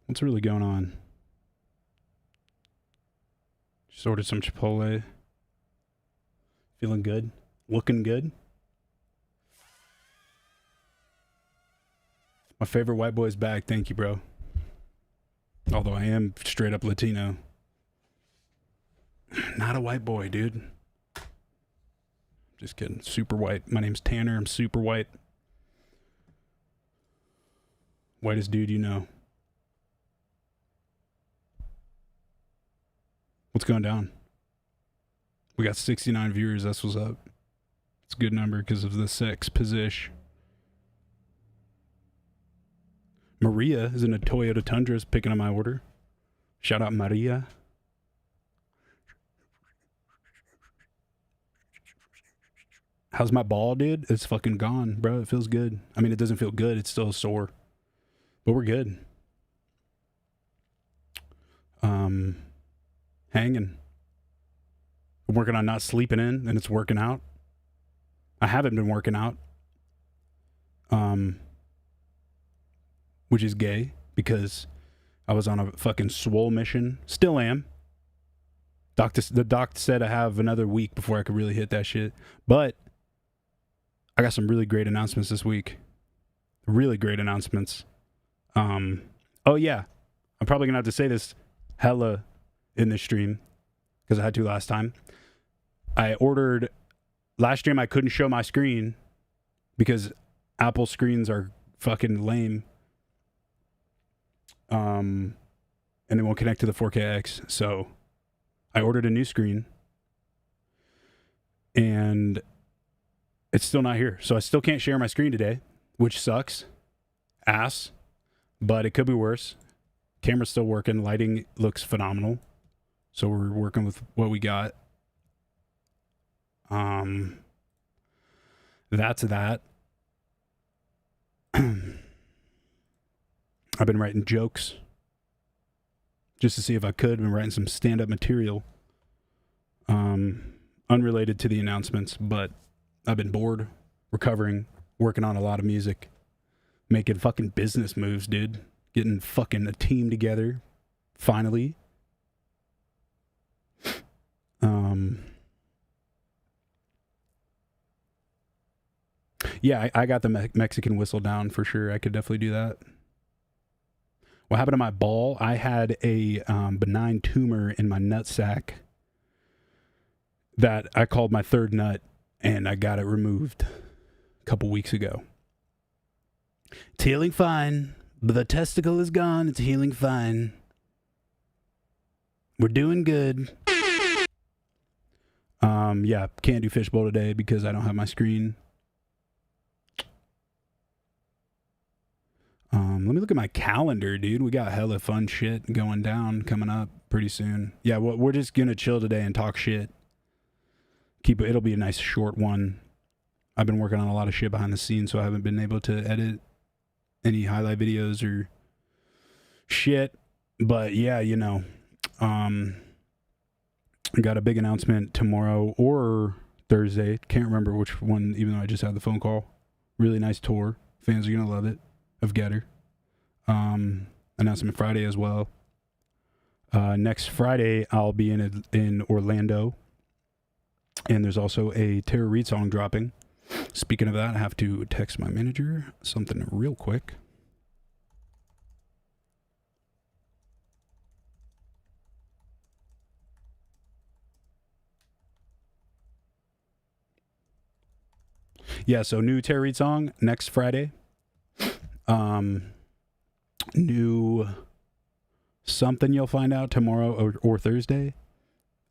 What's really going on? Just ordered some Chipotle. Feeling good? Looking good? My favorite white boy's back. Thank you, bro. Although I am straight up Latino. Not a white boy, dude. Just kidding. Super white. My name's Tanner. I'm super white. Whitest dude you know. What's going down? We got 69 viewers. That's what's up. It's a good number because of the sex position. Maria is in a Toyota Tundra is picking up my order. Shout out Maria. How's my ball, dude? It's fucking gone, bro. It feels good. I mean, it doesn't feel good. It's still sore. But we're good. Hanging. I'm working on not sleeping in, and it's working out. I haven't been working out. Which is gay, because I was on a fucking swole mission. Still am. The doc said I have another week before I could really hit that shit. But I got some really great announcements this week. Really great announcements. Oh yeah, I'm probably gonna have to say this hella in this stream because I had to last time. I ordered last stream. I couldn't show my screen because Apple screens are fucking lame. And they won't connect to the 4KX. So I ordered a new screen and it's still not here. So I still can't share my screen today, which sucks. Ass. But it could be worse. Camera's still working. Lighting looks phenomenal. So we're working with what we got. That's that. I've been writing jokes just to see if I could. I've been writing some stand-up material. Unrelated to the announcements, but I've been bored, recovering, working on a lot of music, making fucking business moves, dude. Getting fucking a team together, finally. Yeah, I got the Mexican whistle down for sure. I could definitely do that. What happened to my ball? I had a benign tumor in my nutsack that I called my third nut, and I got it removed a couple weeks ago. It's healing fine, but the testicle is gone. It's healing fine. We're doing good. Yeah, can't do fishbowl today because I don't have my screen. Let me look at my calendar, dude. We got hella fun shit going down coming up pretty soon. Yeah, we're just gonna chill today and talk shit. It'll be a nice short one. I've been working on a lot of shit behind the scenes, so I haven't been able to edit any highlight videos or shit. But yeah, you know, I got a big announcement tomorrow or Thursday. Can't remember which one, even though I just had the phone call. Really nice tour. Fans are gonna love it. Of Getter. Announcement Friday as well. Next Friday I'll be in Orlando, and there's also a Terror REID song dropping. Speaking of that, I have to text my manager something real quick. Yeah, so new Terror REID song next Friday. New something you'll find out tomorrow or Thursday.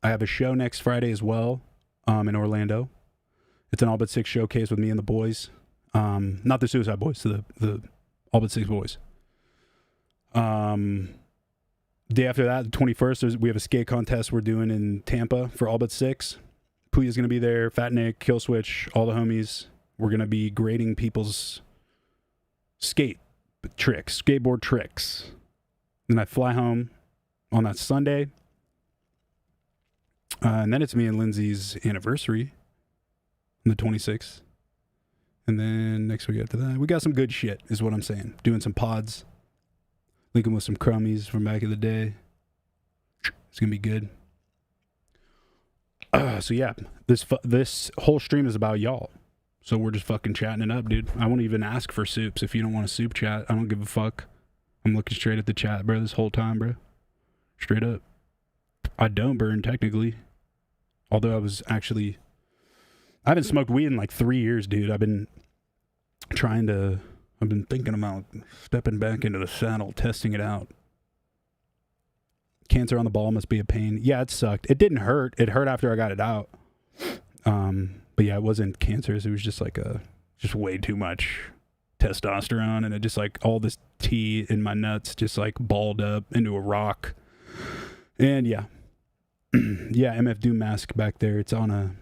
I have a show next Friday as well, in Orlando. It's an All But Six showcase with me and the boys. Not the Suicide Boys, the All But Six boys. Day after that, the 21st, we have a skate contest we're doing in Tampa for All But Six. Puya's gonna be there, Fat Nick, Kill Switch, all the homies. We're gonna be grading people's skateboard tricks. Then I fly home on that Sunday. And then it's me and Lindsay's anniversary on the 26th. And then next week after that, we got some good shit, is what I'm saying. Doing some pods. Linking with some crummies from back in the day. It's gonna be good. So yeah, this whole stream is about y'all. So we're just fucking chatting it up, dude. I won't even ask for soups if you don't want a soup chat. I don't give a fuck. I'm looking straight at the chat, bro, this whole time, bro. Straight up. I don't burn, technically. Although I haven't smoked weed in like 3 years, dude. I've been thinking about stepping back into the saddle, testing it out. Cancer on the ball must be a pain. Yeah, it sucked. It didn't hurt. It hurt after I got it out. But yeah, it wasn't cancerous. It was just like just way too much testosterone, and it just like all this tea in my nuts just like balled up into a rock. And yeah. Yeah, MF Doom mask back there. It's on a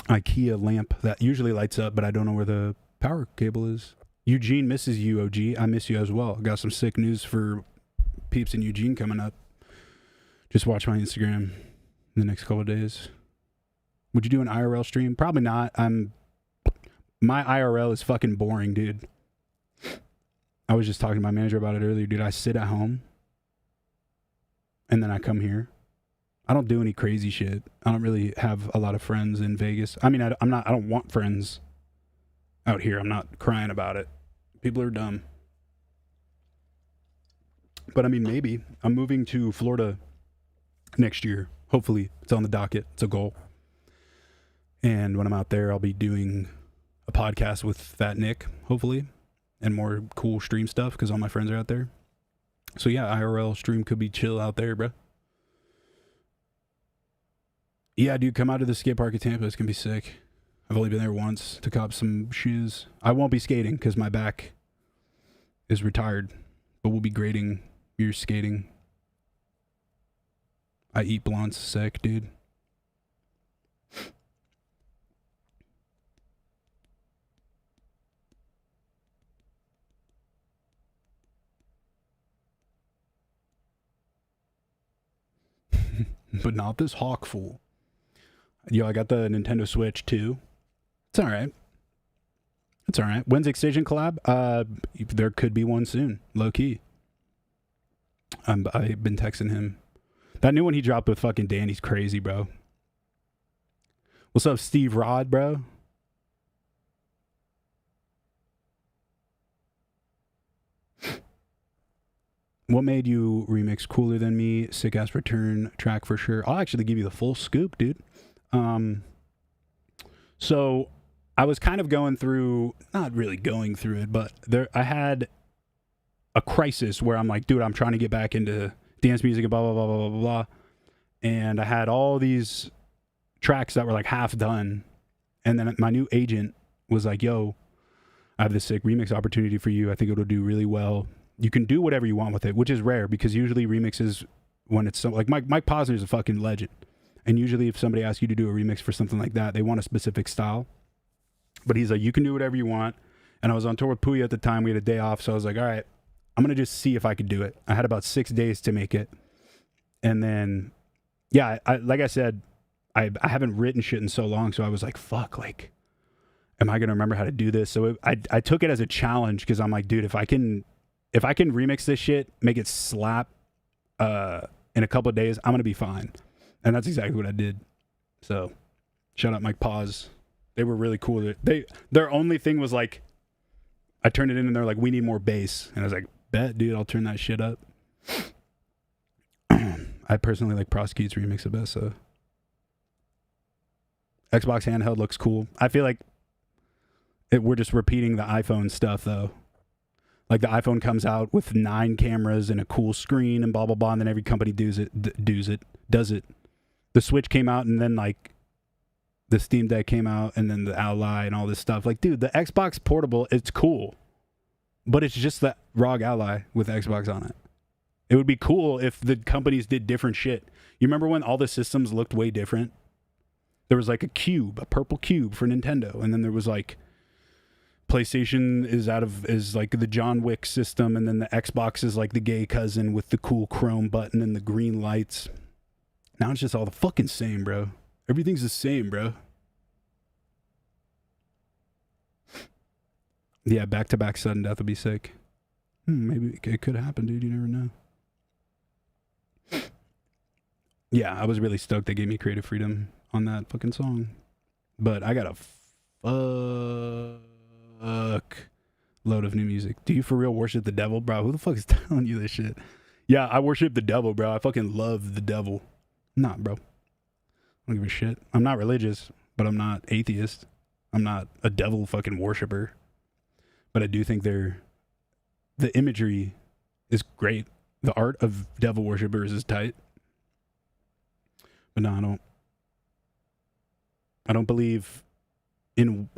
IKEA lamp that usually lights up, but I don't know where the power cable is. Eugene misses you, OG. I miss you as well. Got some sick news for peeps in Eugene coming up. Just watch my Instagram in the next couple of days. Would you do an IRL stream? Probably not. My IRL is fucking boring, dude. I was just talking to my manager about it earlier, dude. I sit at home and then I come here. I don't do any crazy shit. I don't really have a lot of friends in Vegas. I mean, I don't want friends out here. I'm not crying about it. People are dumb. But I mean, maybe. I'm moving to Florida next year. Hopefully, it's on the docket. It's a goal. And when I'm out there, I'll be doing a podcast with Fat Nick, hopefully, and more cool stream stuff because all my friends are out there. So yeah, IRL stream could be chill out there, bro. Yeah, dude, come out to the skate park at Tampa. It's going to be sick. I've only been there once to cop some shoes. I won't be skating because my back is retired, but we'll be grading your skating. I eat blunts, sick, dude. But not this hawk fool. Yo, I got the Nintendo Switch too. It's all right. It's all right. When's Excision collab? There could be one soon. Low key. I've been texting him. That new one he dropped with fucking Danny's crazy, bro. What's up, Steve Rod, bro? What made you remix Cooler Than Me? Sick ass return track for sure. I'll actually give you the full scoop, dude. So I was kind of going through, not really going through it, but I had a crisis where I'm like, dude, I'm trying to get back into dance music and blah, blah, blah, blah, blah, blah. And I had all these tracks that were like half done. And then my new agent was like, yo, I have this sick remix opportunity for you. I think it'll do really well. You can do whatever you want with it, which is rare because usually remixes, when it's so, like Mike Posner is a fucking legend. And usually if somebody asks you to do a remix for something like that, they want a specific style. But he's like, you can do whatever you want. And I was on tour with Puya at the time. We had a day off. So I was like, all right, I'm going to just see if I could do it. I had about 6 days to make it. And then, yeah, like I said, I haven't written shit in so long. So I was like, fuck, like, am I going to remember how to do this? So I took it as a challenge because I'm like, dude, if I can remix this shit, make it slap in a couple of days, I'm going to be fine. And that's exactly what I did. So shout out Mike Paz. They were really cool. Their only thing was like, I turned it in and they're like, we need more bass. And I was like, bet, dude, I'll turn that shit up. I personally like Prosecute's remix the best. So Xbox handheld looks cool. I feel like we're just repeating the iPhone stuff though. Like the iPhone comes out with 9 cameras and a cool screen and blah, blah, blah. And then every company does it. The Switch came out and then like the Steam Deck came out and then the Ally and all this stuff. Like, dude, the Xbox Portable, it's cool. But it's just the ROG Ally with Xbox on it. It would be cool if the companies did different shit. You remember when all the systems looked way different? There was like a purple cube for Nintendo. And then there was like PlayStation is like the John Wick system. And then the Xbox is like the gay cousin with the cool chrome button and the green lights. Now it's just all the fucking same, bro. Everything's the same, bro. Yeah, back-to-back sudden death would be sick. Maybe it could happen, dude. You never know. Yeah, I was really stoked they gave me creative freedom on that fucking song. But I got a fuck load of new music. Do you for real worship the devil, bro? Who the fuck is telling you this shit? Yeah, I worship the devil, bro. I fucking love the devil. Nah, bro. I don't give a shit. I'm not religious, but I'm not atheist. I'm not a devil fucking worshiper. But I do think the imagery is great. The art of devil worshippers is tight. But no, I don't believe in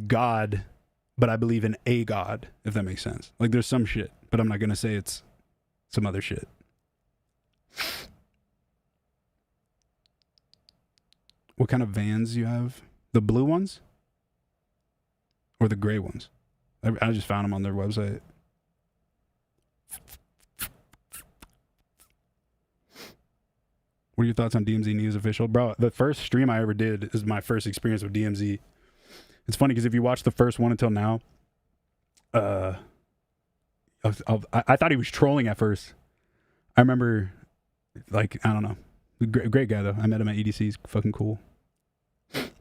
God, but I believe in a God, if that makes sense. Like there's some shit, but I'm not going to say it's some other shit. What kind of vans you have? The blue ones? Or the gray ones? I just found them on their website. What are your thoughts on DMZ News Official? Bro, the first stream I ever did is my first experience with DMZ. It's funny because if you watch the first one until now, I thought he was trolling at first. I remember, like, I don't know. Great guy, though. I met him at EDC. He's fucking cool.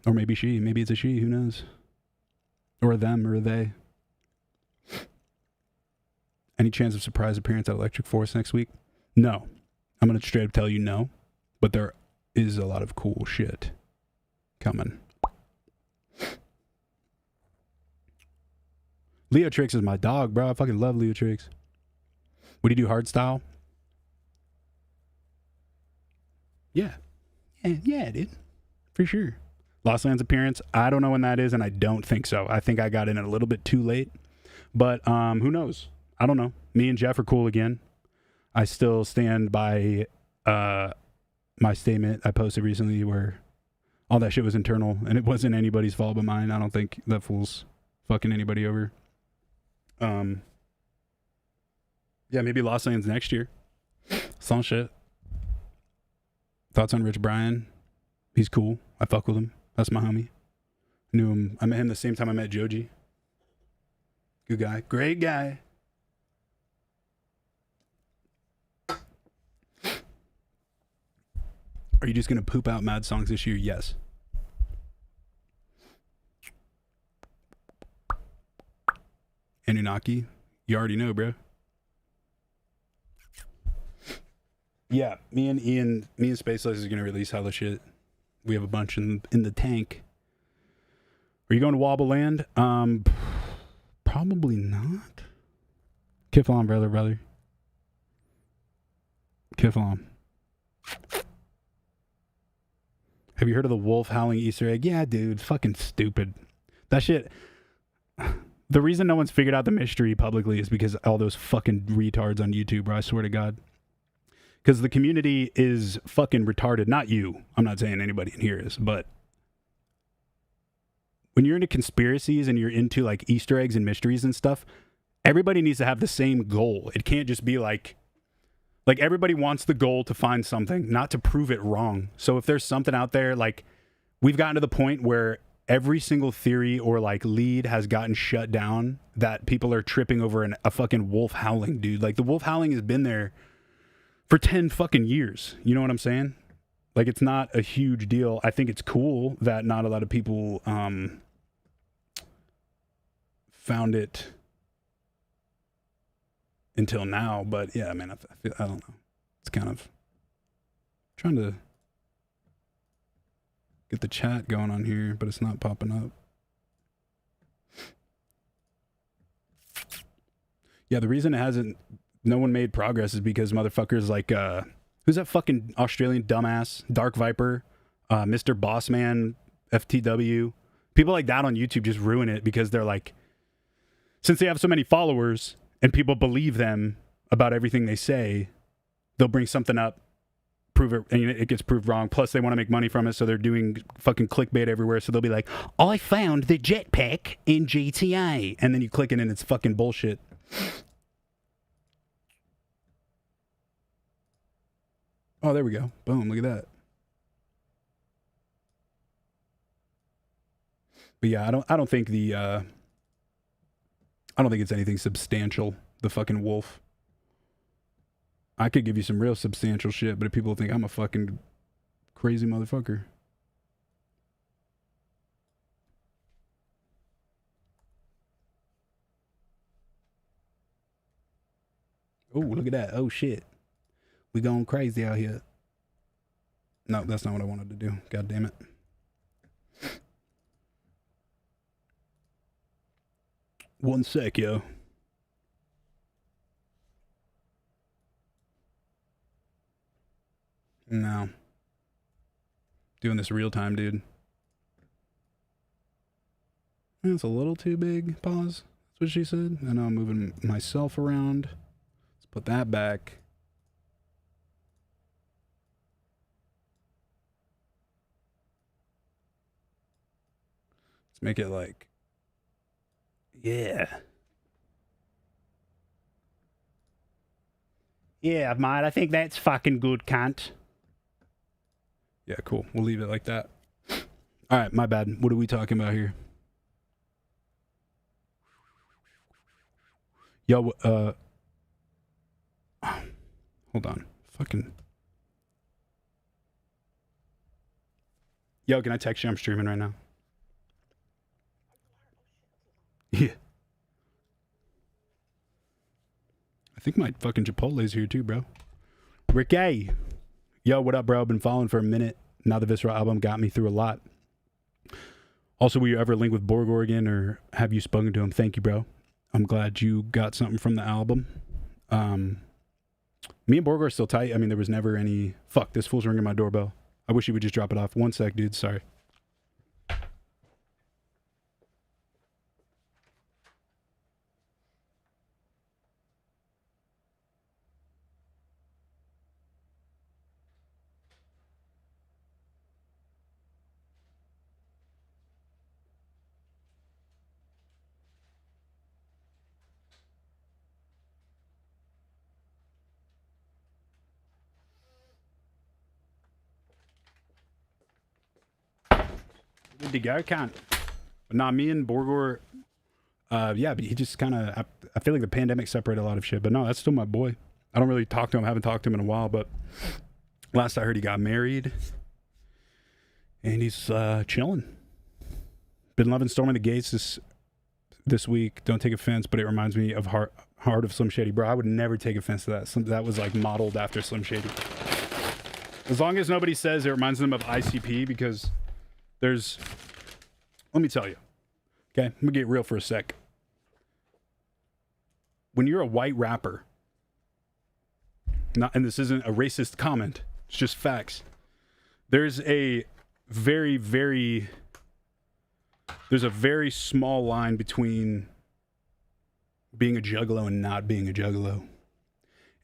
Or maybe she. Maybe it's a she. Who knows? Or a them or a they. Any chance of surprise appearance at Electric Force next week? No. I'm going to straight up tell you no. But there is a lot of cool shit coming. Leo Trix is my dog, bro. I fucking love Leo Trix. Would you do hardstyle? Yeah. Yeah, dude. For sure. Lost Lands appearance. I don't know when that is, and I don't think so. I think I got in a little bit too late. But who knows? I don't know. Me and Jeff are cool again. I still stand by my statement I posted recently where all that shit was internal and it wasn't anybody's fault but mine. I don't think that fool's fucking anybody over. Yeah, maybe Lost Lands next year. Some shit. Thoughts on Rich Brian? He's cool. I fuck with him. That's my homie. Knew him. I met him the same time I met Joji. Good guy. Great guy. Are you just going to poop out mad songs this year? Yes. Anunnaki? You already know, bro. Yeah, me and Spaceless is going to release hella shit. We have a bunch in the tank. Are you going to Wobble Land? Probably not. Kiff on, brother. Kiff on. Have you heard of the wolf howling Easter egg? Yeah, dude. Fucking stupid. That shit. The reason no one's figured out the mystery publicly is because all those fucking retards on YouTube, bro. I swear to God. Because the community is fucking retarded. Not you. I'm not saying anybody in here is, but when you're into conspiracies and you're into like Easter eggs and mysteries and stuff, everybody needs to have the same goal. It can't just be like everybody wants the goal to find something, not to prove it wrong. So if there's something out there, like we've gotten to the point where every single theory or like lead has gotten shut down that people are tripping over a fucking wolf howling, dude. Like the wolf howling has been there for 10 fucking years. You know what I'm saying? Like it's not a huge deal. I think it's cool that not a lot of people found it until now, but yeah, man, I don't know. It's kind of trying to get the chat going on here, but it's not popping up. Yeah, the reason no one made progress is because motherfuckers like, who's that fucking Australian dumbass, Dark Viper, Mr. Bossman, FTW, people like that on YouTube just ruin it because they're like, since they have so many followers and people believe them about everything they say, they'll bring something up, prove it, and it gets proved wrong. Plus, they want to make money from it, so they're doing fucking clickbait everywhere. So they'll be like, I found the jetpack in GTA. And then you click it and it's fucking bullshit. Oh, there we go. Boom, look at that. But yeah, I don't think the I don't think it's anything substantial. The fucking wolf. I could give you some real substantial shit, but if people think I'm a fucking crazy motherfucker. Oh, look at that. Oh, shit. We going crazy out here. No, that's not what I wanted to do. God damn it. One sec, yo. No. Doing this real time, dude. That's a little too big. Pause. That's what she said. I know I'm moving myself around. Let's put that back. Let's make it like, yeah. Yeah, mate, I think that's fucking good, cunt. Yeah, cool. We'll leave it like that. All right, my bad. What are we talking about here? Yo, hold on. Fucking. Yo, can I text you? I'm streaming right now. Yeah. I think my fucking Chipotle's here too, bro. Ricky. Yo, what up, bro? I've been following for a minute. Now the Visceral album got me through a lot. Also, will you ever link with Borgor again, or have you spoken to him? Thank you, bro. I'm glad you got something from the album. Me and Borgor are still tight. I mean, there was never any... Fuck, this fool's ringing my doorbell. I wish he would just drop it off. One sec, dude. Sorry. Good to go, can't. But nah, me and Borgor, yeah, but he just kind of, I feel like the pandemic separated a lot of shit. But no, that's still my boy. I don't really talk to him. I haven't talked to him in a while, but last I heard he got married. And he's chilling. Been loving Storming the Gates this week. Don't take offense, but it reminds me of Heart of Slim Shady. Bro, I would never take offense to that. That was like modeled after Slim Shady. As long as nobody says it reminds them of ICP, because there's... Let me tell you. Okay, let me get real for a sec. When you're a white rapper, and this isn't a racist comment, it's just facts. There's a very small line between being a juggalo and not being a juggalo.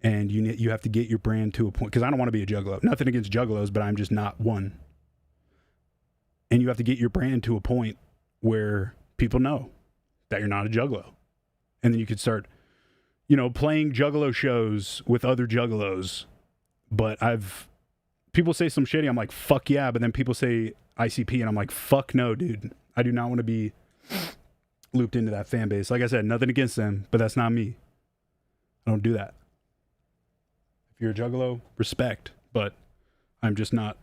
And you have to get your brand to a point, because I don't want to be a juggalo. Nothing against juggalos, but I'm just not one. And you have to get your brand to a point where people know that you're not a juggalo. And then you could start, playing juggalo shows with other juggalos. But people say some shitty, I'm like, fuck yeah. But then people say ICP, and I'm like, fuck no, dude. I do not want to be looped into that fan base. Like I said, nothing against them, but that's not me. I don't do that. If you're a juggalo, respect. But I'm just not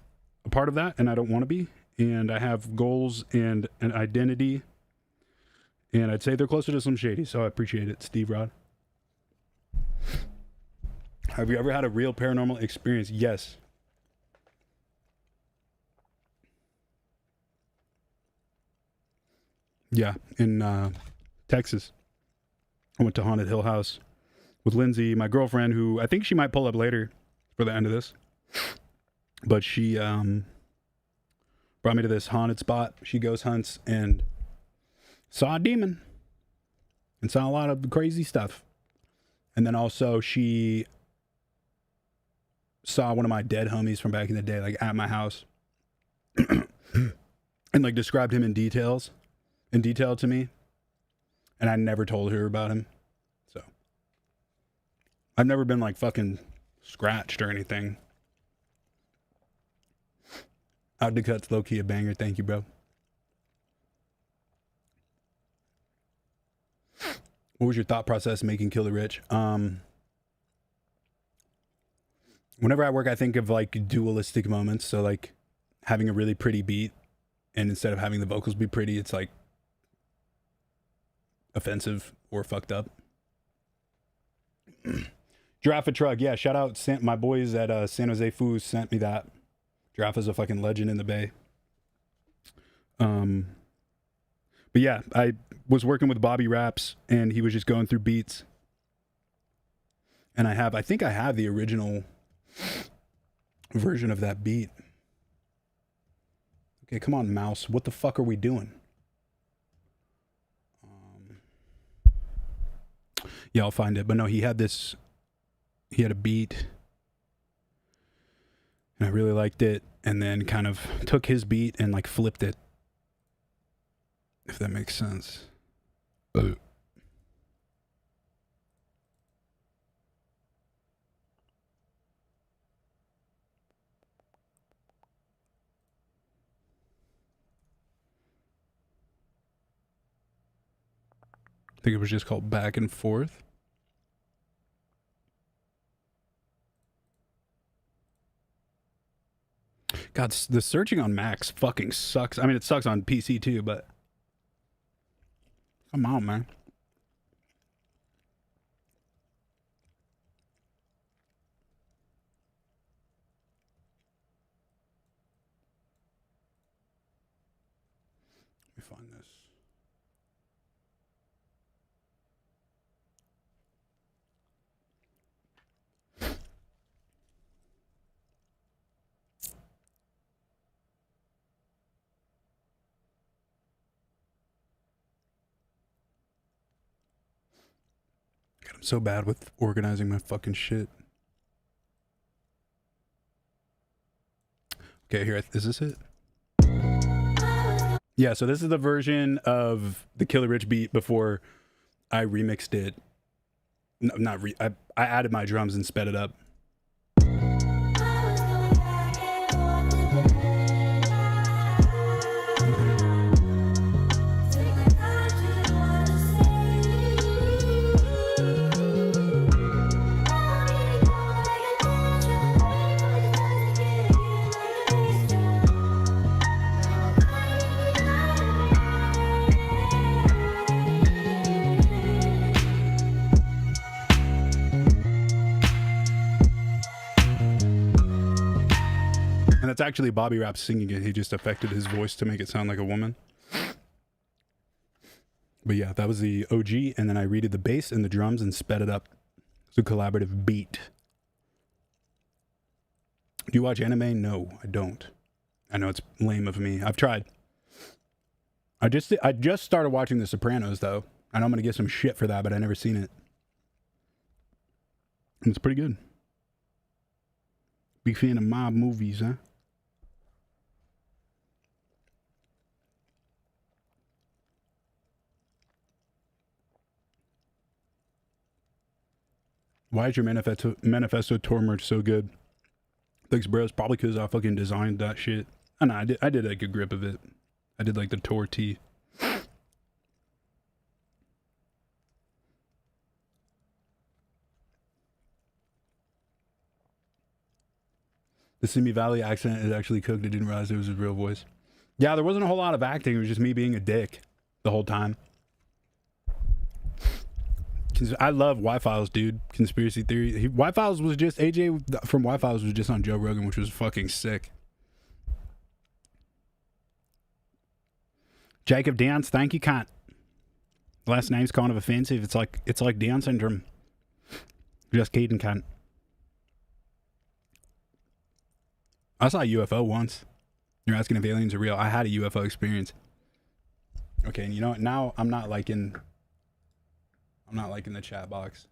a part of that, and I don't want to be. And I have goals and an identity. And I'd say they're closer to Slim Shady, so I appreciate it, Steve Rod. Have you ever had a real paranormal experience? Yes. Yeah, in Texas. I went to Haunted Hill House with Lindsay, my girlfriend, who I think she might pull up later for the end of this. But she brought me to this haunted spot. She goes hunts and saw a demon and saw a lot of crazy stuff. And then also she saw one of my dead homies from back in the day, like at my house, and like described him in detail to me. And I never told her about him. So I've never been like fucking scratched or anything. Out to Cut's low-key a banger. Thank you, bro. What was your thought process making Kill the Rich? Whenever I work, I think of like dualistic moments. So like having a really pretty beat, and instead of having the vocals be pretty, it's like offensive or fucked up. Giraffe Truck, yeah. Shout out my boys at San Jose Foos sent me that. Giraffe is a fucking legend in the Bay. But yeah, I was working with Bobby Raps, and he was just going through beats. And I think I have the original version of that beat. Okay, come on, mouse. What the fuck are we doing? Yeah, I'll find it. But no, he had a beat, and I really liked it, and then kind of took his beat and like flipped it, if that makes sense. I think it was just called Back and Forth. God, the searching on Macs fucking sucks. I mean, it sucks on PC too, but come on, man. Let me find this. God, I'm so bad with organizing my fucking shit. Okay, here, is this it? Yeah, so this is the version of the Kill the Rich beat before I remixed it. No, I added my drums and sped it up. And that's actually Bobby Raps singing it. He just affected his voice to make it sound like a woman. But yeah, that was the OG, and then I redid the bass and the drums and sped it up. It's a collaborative beat. Do you watch anime? No, I don't. I know it's lame of me. I've tried. I just started watching The Sopranos, though. I know I'm going to get some shit for that, but I never seen it. And it's pretty good. Big fan of mob movies, huh? Why is your manifesto tour merch so good? Thanks, bro. It's probably because I fucking designed that shit. I know, I did like a grip of it. I did like the tour tee. The Simi Valley accent is actually cooked. I didn't realize it was his real voice. Yeah, there wasn't a whole lot of acting. It was just me being a dick the whole time. I love Y-Files, dude. Conspiracy theory. Y-Files was just, AJ from Y-Files was just on Joe Rogan, which was fucking sick. Jacob Dance, thank you, cunt. Last name's kind of offensive. It's like Down syndrome. Just kidding, cunt. I saw a UFO once. You're asking if aliens are real. I had a UFO experience. Okay, and you know what? Now I'm not liking the chat box.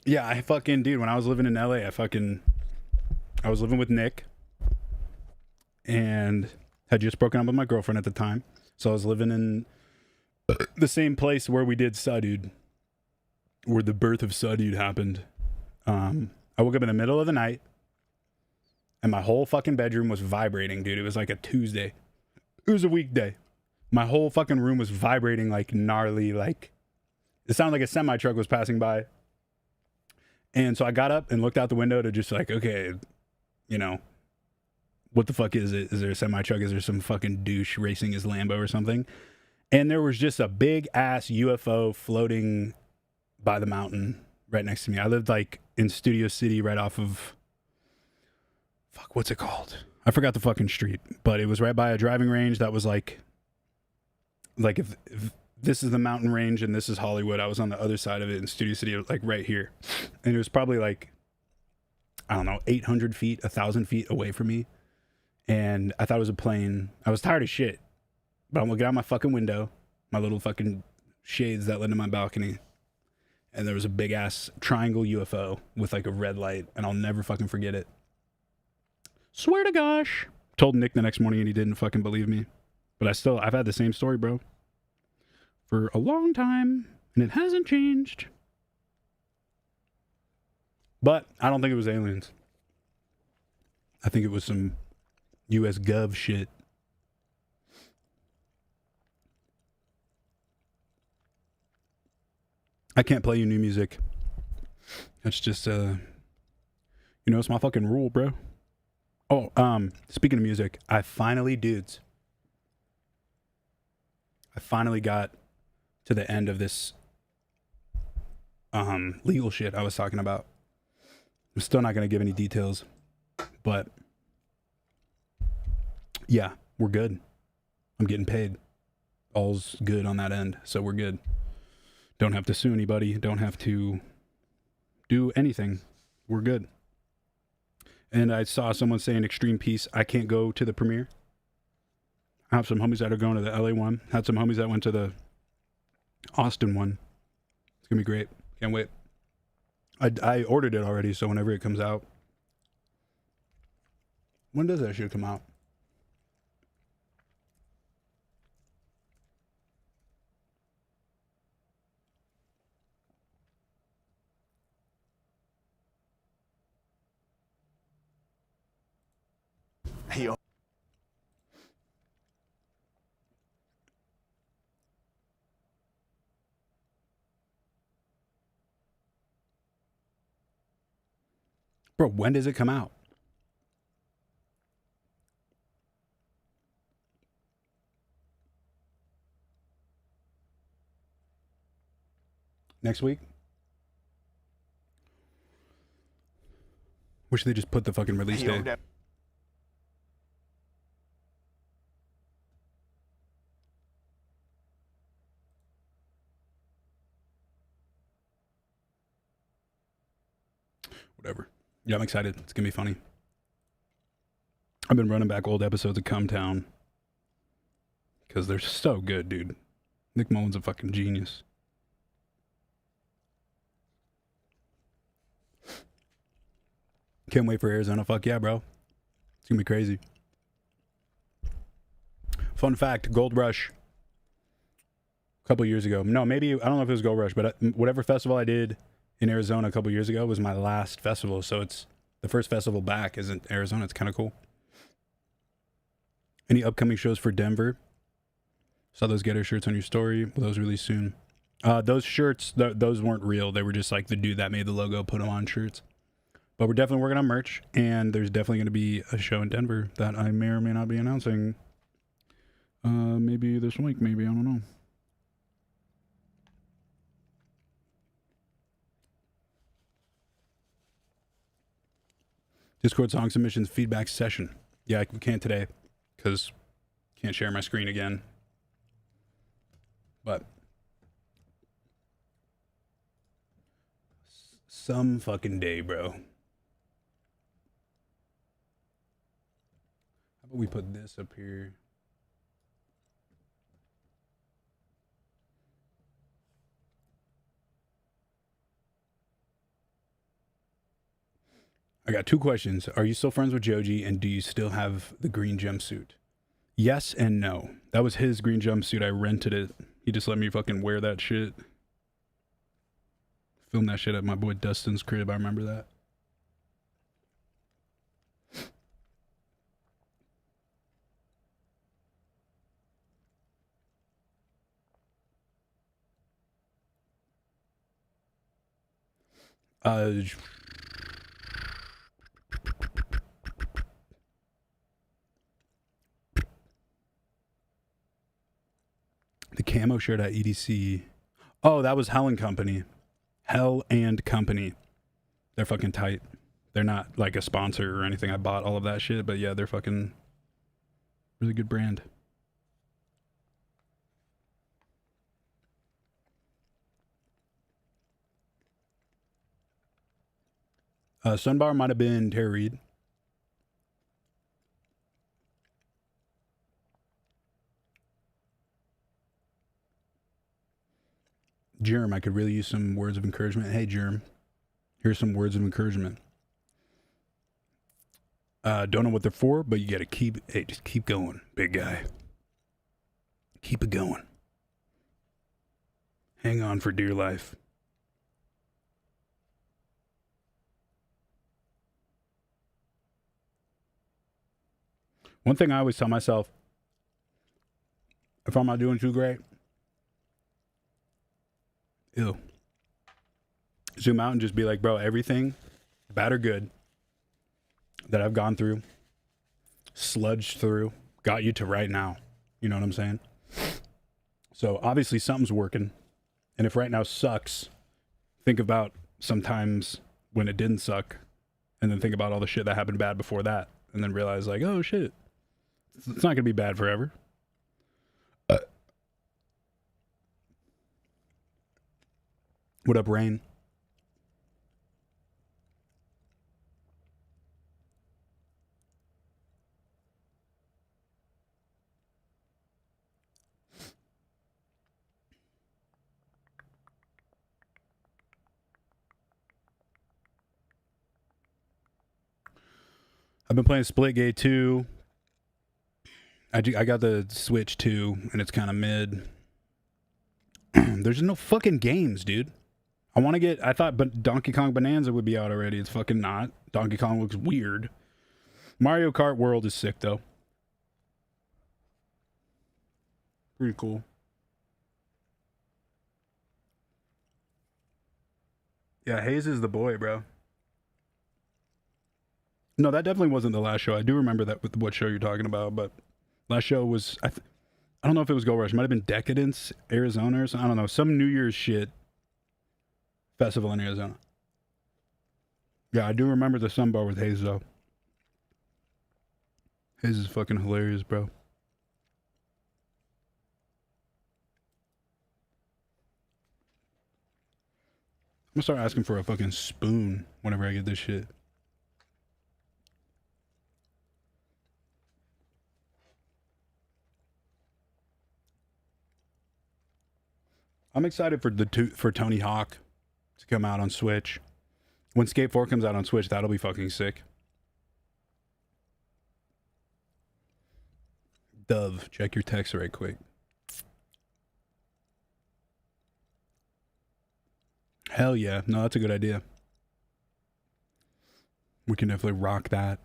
Yeah, I fucking, dude, when I was living in LA, I was living with Nick and had just broken up with my girlfriend at the time. So I was living in the same place where we did Suh Dude, where the birth of Suh Dude happened. I woke up in the middle of the night and my whole fucking bedroom was vibrating, dude. It was like a Tuesday. It was a weekday. My whole fucking room was vibrating like gnarly, like it sounded like a semi truck was passing by. And so I got up and looked out the window to just like, okay, you know, what the fuck is it? Is there a semi truck? Is there some fucking douche racing his Lambo or something? And there was just a big ass UFO floating by the mountain right next to me. I lived like in Studio City right off of, fuck, what's it called? I forgot the fucking street, but it was right by a driving range that was like if this is the mountain range and this is Hollywood, I was on the other side of it in Studio City, like right here. And it was probably like, I don't know, 800 feet, 1,000 feet away from me. And I thought it was a plane. I was tired of shit, but I'm looking out my fucking window, my little fucking shades that led to my balcony. And there was a big ass triangle UFO with like a red light, and I'll never fucking forget it. Swear to gosh. Told Nick the next morning and he didn't fucking believe me. But I've had the same story, bro, for a long time, and it hasn't changed. But I don't think it was aliens. I think it was some US Gov shit. I can't play you new music. That's just, it's my fucking rule, bro. Oh, speaking of music, I finally got to the end of this legal shit I was talking about. I'm still not going to give any details, but yeah, we're good. I'm getting paid. All's good on that end, so we're good. Don't have to sue anybody. Don't have to do anything. We're good. And I saw someone saying Extreme Peace. I can't go to the premiere. I have some homies that are going to the LA one. Had some homies that went to the Austin one. It's going to be great. Can't wait. I ordered it already, so whenever it comes out. When does that shit come out? Hey, yo. Bro, when does it come out? Next week? Wish they just put the fucking release date. Whatever. Yeah, I'm excited. It's gonna be funny. I've been running back old episodes of Come Town because they're so good, dude. Nick Mullen's a fucking genius. Can't wait for Arizona. Fuck yeah, bro. It's gonna be crazy. Fun fact, Gold Rush. A couple years ago. No, maybe, I don't know if it was Gold Rush, but whatever festival I did in Arizona a couple years ago was my last festival. So it's the first festival back is in Arizona. It's kind of cool. Any upcoming shows for Denver? Saw those Getter shirts on your story. Will those release soon? Those shirts, those weren't real. They were just like the dude that made the logo put them on shirts. But we're definitely working on merch, and there's definitely going to be a show in Denver that I may or may not be announcing. Maybe this week, maybe, I don't know. Discord song submissions feedback session. Yeah, we can't today because can't share my screen again. But some fucking day, bro. How about we put this up here? I got two questions. Are you still friends with Joji, and do you still have the green jumpsuit? Yes and no. That was his green jumpsuit. I rented it. He just let me fucking wear that shit. Filmed that shit at my boy Dustin's crib. I remember that. Uh, the camo shirt at EDC. Oh, that was Hell and Company. Hell and Company. They're fucking tight. They're not like a sponsor or anything. I bought all of that shit, but yeah, they're fucking really good brand. Sunbar might have been TERROR REID. Germ, I could really use some words of encouragement. Hey, Germ, here's some words of encouragement. Don't know what they're for, but you gotta just keep going, big guy. Keep it going. Hang on for dear life. One thing I always tell myself, if I'm not doing too great, zoom out and just be like, bro, everything, bad or good, that I've gone through, sludged through, got you to right now. You know what I'm saying? So obviously something's working. And if right now sucks, think about sometimes when it didn't suck, and then think about all the shit that happened bad before that, and then realize like, oh shit, it's not gonna be bad forever. What up, Rain? I've been playing Splitgate 2. I got the Switch 2, and it's kind of mid. There's no fucking games, dude. I thought but Donkey Kong Bonanza would be out already. It's fucking not. Donkey Kong looks weird. Mario Kart World is sick, though. Pretty cool. Yeah, Hayes is the boy, bro. No, that definitely wasn't the last show. I do remember that with what show you're talking about, but last show was, I don't know if it was Go Rush. It might have been Decadence, Arizona or something. I don't know. Some New Year's shit festival in Arizona. Yeah, I do remember the Sunbar with Hayes, though. Hayes is fucking hilarious, bro. I'm gonna start asking for a fucking spoon whenever I get this shit. I'm excited for Tony Hawk to come out on Switch. When Skate 4 comes out on Switch, that'll be fucking sick. Dove, check your text right quick. Hell yeah. No, that's a good idea. We can definitely rock that.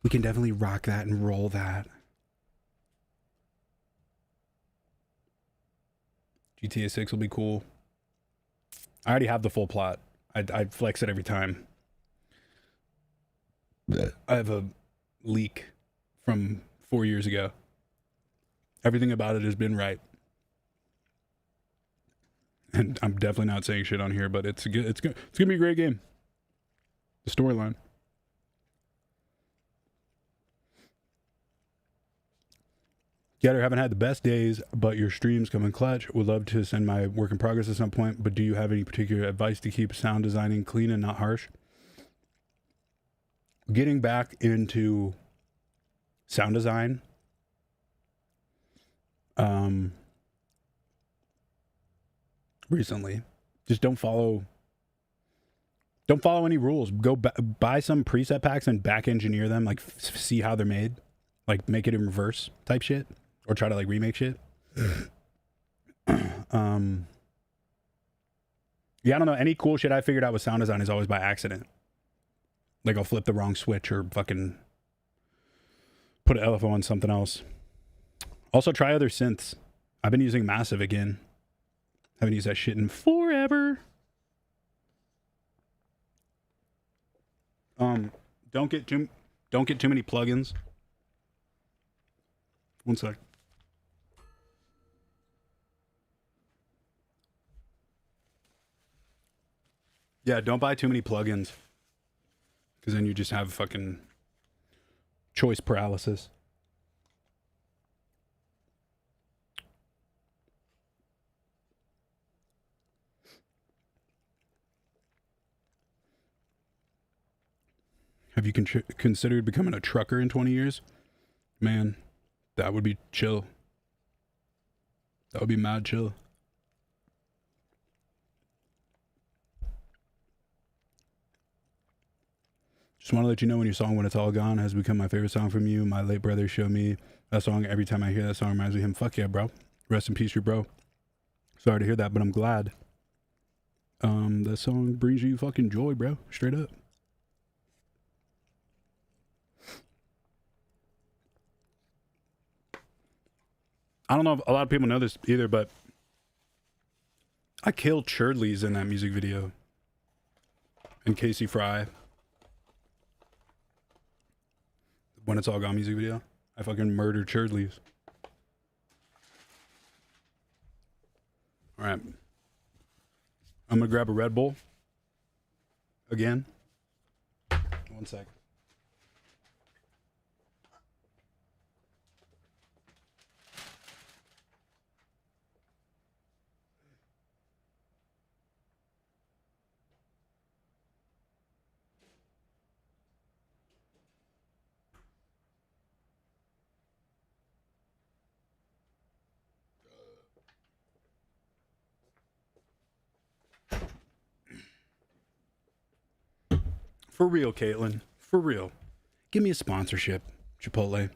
We can definitely rock that and roll that. GTA 6 will be cool. I already have the full plot. I'd flex it every time. I have a leak from 4 years ago. Everything about it has been right. And I'm definitely not saying shit on here, but it's gonna be a great game. The storyline. Getter, haven't had the best days, but your streams come in clutch. Would love to send my work in progress at some point, but do you have any particular advice to keep sound designing clean and not harsh? Getting back into sound design, recently, just don't follow any rules. Go buy some preset packs and back engineer them, like see how they're made, like make it in reverse type shit. Or try to like remake shit. Yeah, I don't know. Any cool shit I figured out with sound design is always by accident. Like I'll flip the wrong switch or fucking put an LFO on something else. Also try other synths. I've been using Massive again. Haven't used that shit in forever. Don't get too many plugins. One sec. Yeah, don't buy too many plugins. Because then you just have fucking choice paralysis. Have you considered becoming a trucker in 20 years? Man, that would be chill. That would be mad chill. Just want to let you know when your song When It's All Gone has become my favorite song from you. My late brother showed me that song. Every time I hear that song, it reminds me of him. Fuck yeah, bro. Rest in peace, your bro. Sorry to hear that, but I'm glad. That song brings you fucking joy, bro. Straight up. I don't know if a lot of people know this either, but I killed Churdleys in that music video. And Casey Fry. When It's All Gone music video. I fucking murdered Churdleys. Alright. I'm gonna grab a Red Bull. Again. One sec. For real, Caitlin. For real. Give me a sponsorship, Chipotle.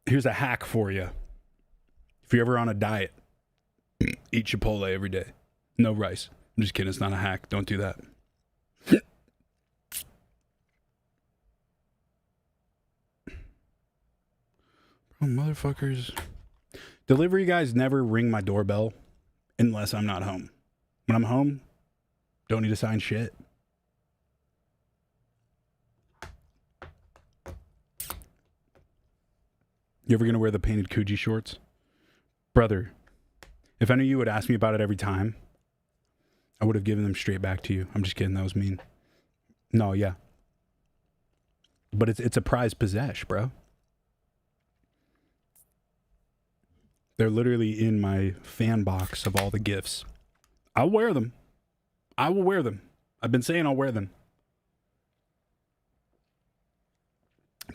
Here's a hack for you. If you're ever on a diet, eat Chipotle every day. No rice. I'm just kidding. It's not a hack. Don't do that. Oh, motherfuckers. Delivery guys never ring my doorbell unless I'm not home. When I'm home, don't need to sign shit. You ever gonna wear the painted Coogee shorts? Brother, if I knew you would ask me about it every time, I would have given them straight back to you. I'm just kidding, that was mean. No, yeah. But it's a prized possession, bro. They're literally in my fan box of all the gifts. I'll wear them. I will wear them. I've been saying I'll wear them.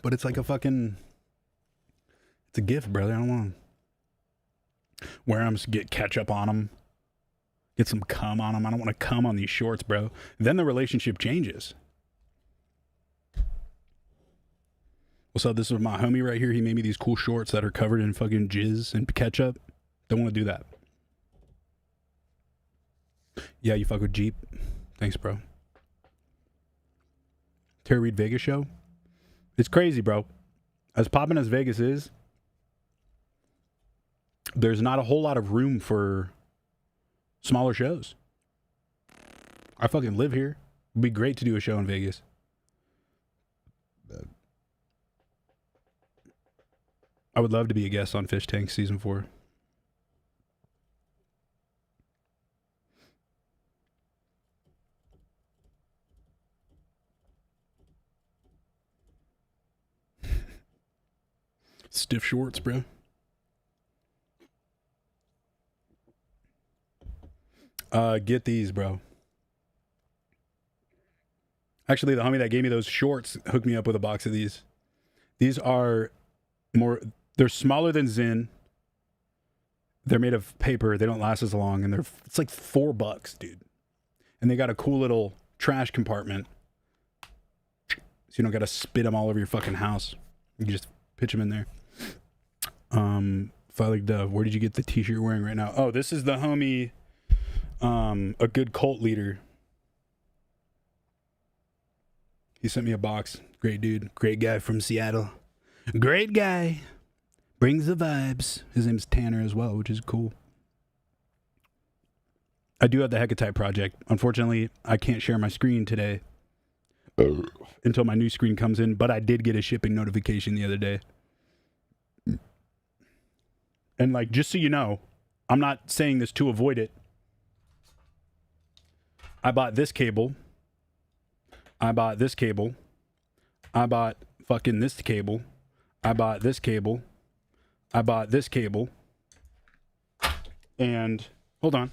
But it's like a fucking... It's a gift, brother. I don't want to wear them, get ketchup on them. Get some cum on them. I don't want to cum on these shorts, bro. Then the relationship changes. What's up? This is my homie right here. He made me these cool shorts that are covered in fucking jizz and ketchup. Don't want to do that. Yeah, you fuck with Jeep. Thanks, bro. Terror REID Vegas show? It's crazy, bro. As poppin' as Vegas is, there's not a whole lot of room for smaller shows. I fucking live here. It'd be great to do a show in Vegas. I would love to be a guest on Fish Tank Season 4. Stiff shorts, bro. Get these, bro. Actually, the homie that gave me those shorts hooked me up with a box of these. These are more... They're smaller than Zyn. They're made of paper. They don't last as long. And it's like $4, dude. And they got a cool little trash compartment. So you don't got to spit them all over your fucking house. You just pitch them in there. Father Dove, where did you get the t-shirt you're wearing right now? Oh, this is the homie, a good cult leader. He sent me a box. Great dude. Great guy from Seattle. Great guy. Brings the vibes. His name's Tanner as well, which is cool. I do have the Hecatite project. Unfortunately, I can't share my screen today until my new screen comes in, but I did get a shipping notification the other day. And like, just so you know, I'm not saying this to avoid it. I bought this cable. I bought this cable. I bought fucking this cable. I bought this cable. I bought this cable. And hold on.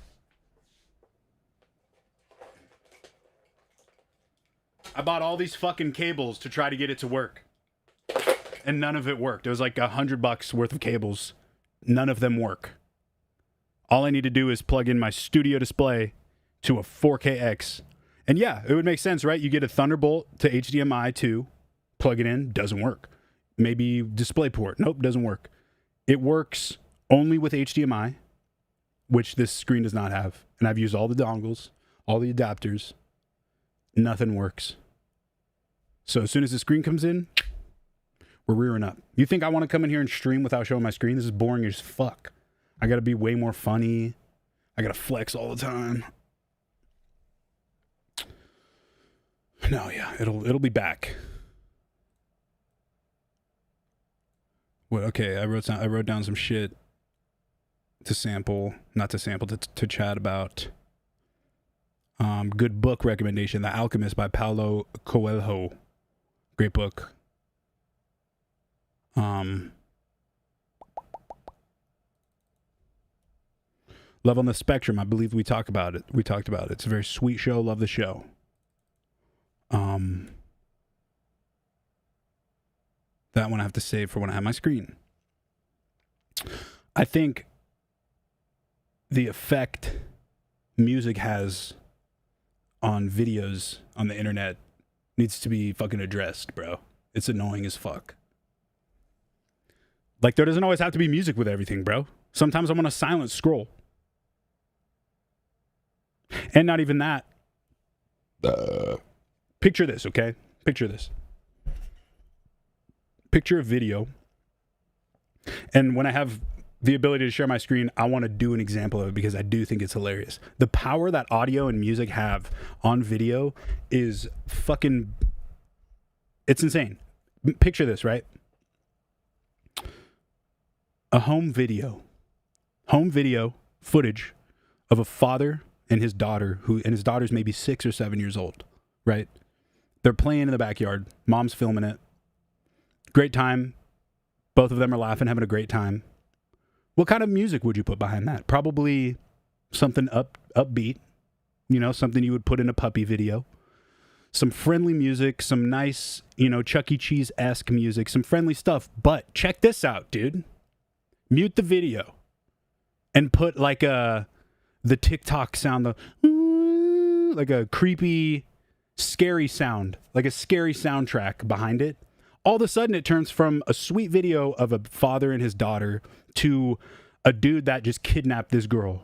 I bought all these fucking cables to try to get it to work. And none of it worked. It was like $100 worth of cables. None of them work. All I need to do is plug in my studio display to a 4KX. And yeah, it would make sense, right? You get a Thunderbolt to HDMI 2, plug it in, doesn't work. Maybe DisplayPort, nope, doesn't work. It works only with HDMI, which this screen does not have. And I've used all the dongles, all the adapters. Nothing works. So as soon as the screen comes in, we're rearing up. You think I want to come in here and stream without showing my screen? This is boring as fuck. I got to be way more funny. I got to flex all the time. No, yeah, it'll be back. Well, okay, I wrote down some shit to sample, not to sample, to chat about. Good book recommendation, The Alchemist by Paulo Coelho. Great book. Love on the Spectrum. I believe we talked about it. It's a very sweet show. Love the show. That one I have to save for when I have my screen. I think the effect music has on videos on the internet needs to be fucking addressed, bro. It's annoying as fuck. Like, there doesn't always have to be music with everything, bro. Sometimes I want a silent scroll. And not even that. Picture this, okay? Picture this. Picture a video. And when I have the ability to share my screen, I want to do an example of it because I do think it's hilarious. The power that audio and music have on video is fucking... It's insane. Picture this, right? A home video footage of a father and his daughter, and his daughter's maybe 6 or 7 years old, right? They're playing in the backyard. Mom's filming it. Great time. Both of them are laughing, having a great time. What kind of music would you put behind that? Probably something upbeat, you know, something you would put in a puppy video. Some friendly music, some nice, you know, Chuck E. Cheese-esque music, some friendly stuff. But check this out, dude. Mute the video and put like the TikTok sound, like a creepy, scary sound, like a scary soundtrack behind it. All of a sudden it turns from a sweet video of a father and his daughter to a dude that just kidnapped this girl.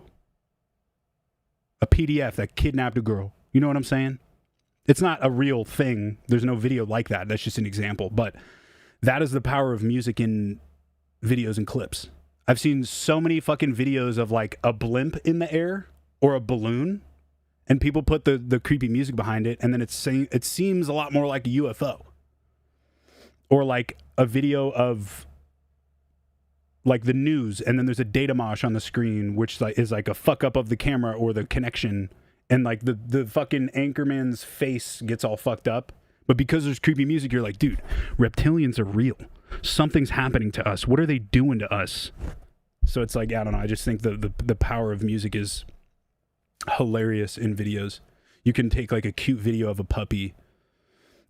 A PDF that kidnapped a girl. You know what I'm saying? It's not a real thing. There's no video like that. That's just an example. But that is the power of music in videos and clips. I've seen so many fucking videos of like a blimp in the air or a balloon, and people put the creepy music behind it, and then it seems a lot more like a UFO. Or like a video of like the news, and then there's a data mosh on the screen, which is like a fuck up of the camera or the connection, and like the fucking anchorman's face gets all fucked up. But because there's creepy music, you're like, dude, reptilians are real. Something's happening to us. What are they doing to us? So it's like, I don't know. I just think the power of music is hilarious in videos. You can take like a cute video of a puppy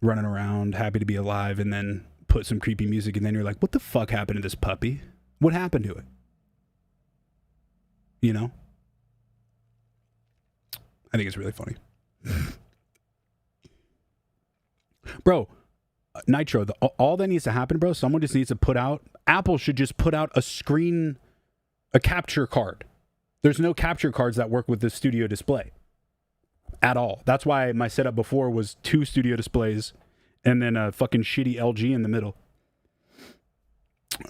running around, happy to be alive, and then put some creepy music, and then you're like, what the fuck happened to this puppy? What happened to it? You know? I think it's really funny. Bro, Nitro, all that needs to happen, bro, someone just needs to put out, Apple should just put out a capture card. There's no capture cards that work with the studio display at all. That's why my setup before was 2 studio displays and then a fucking shitty LG in the middle.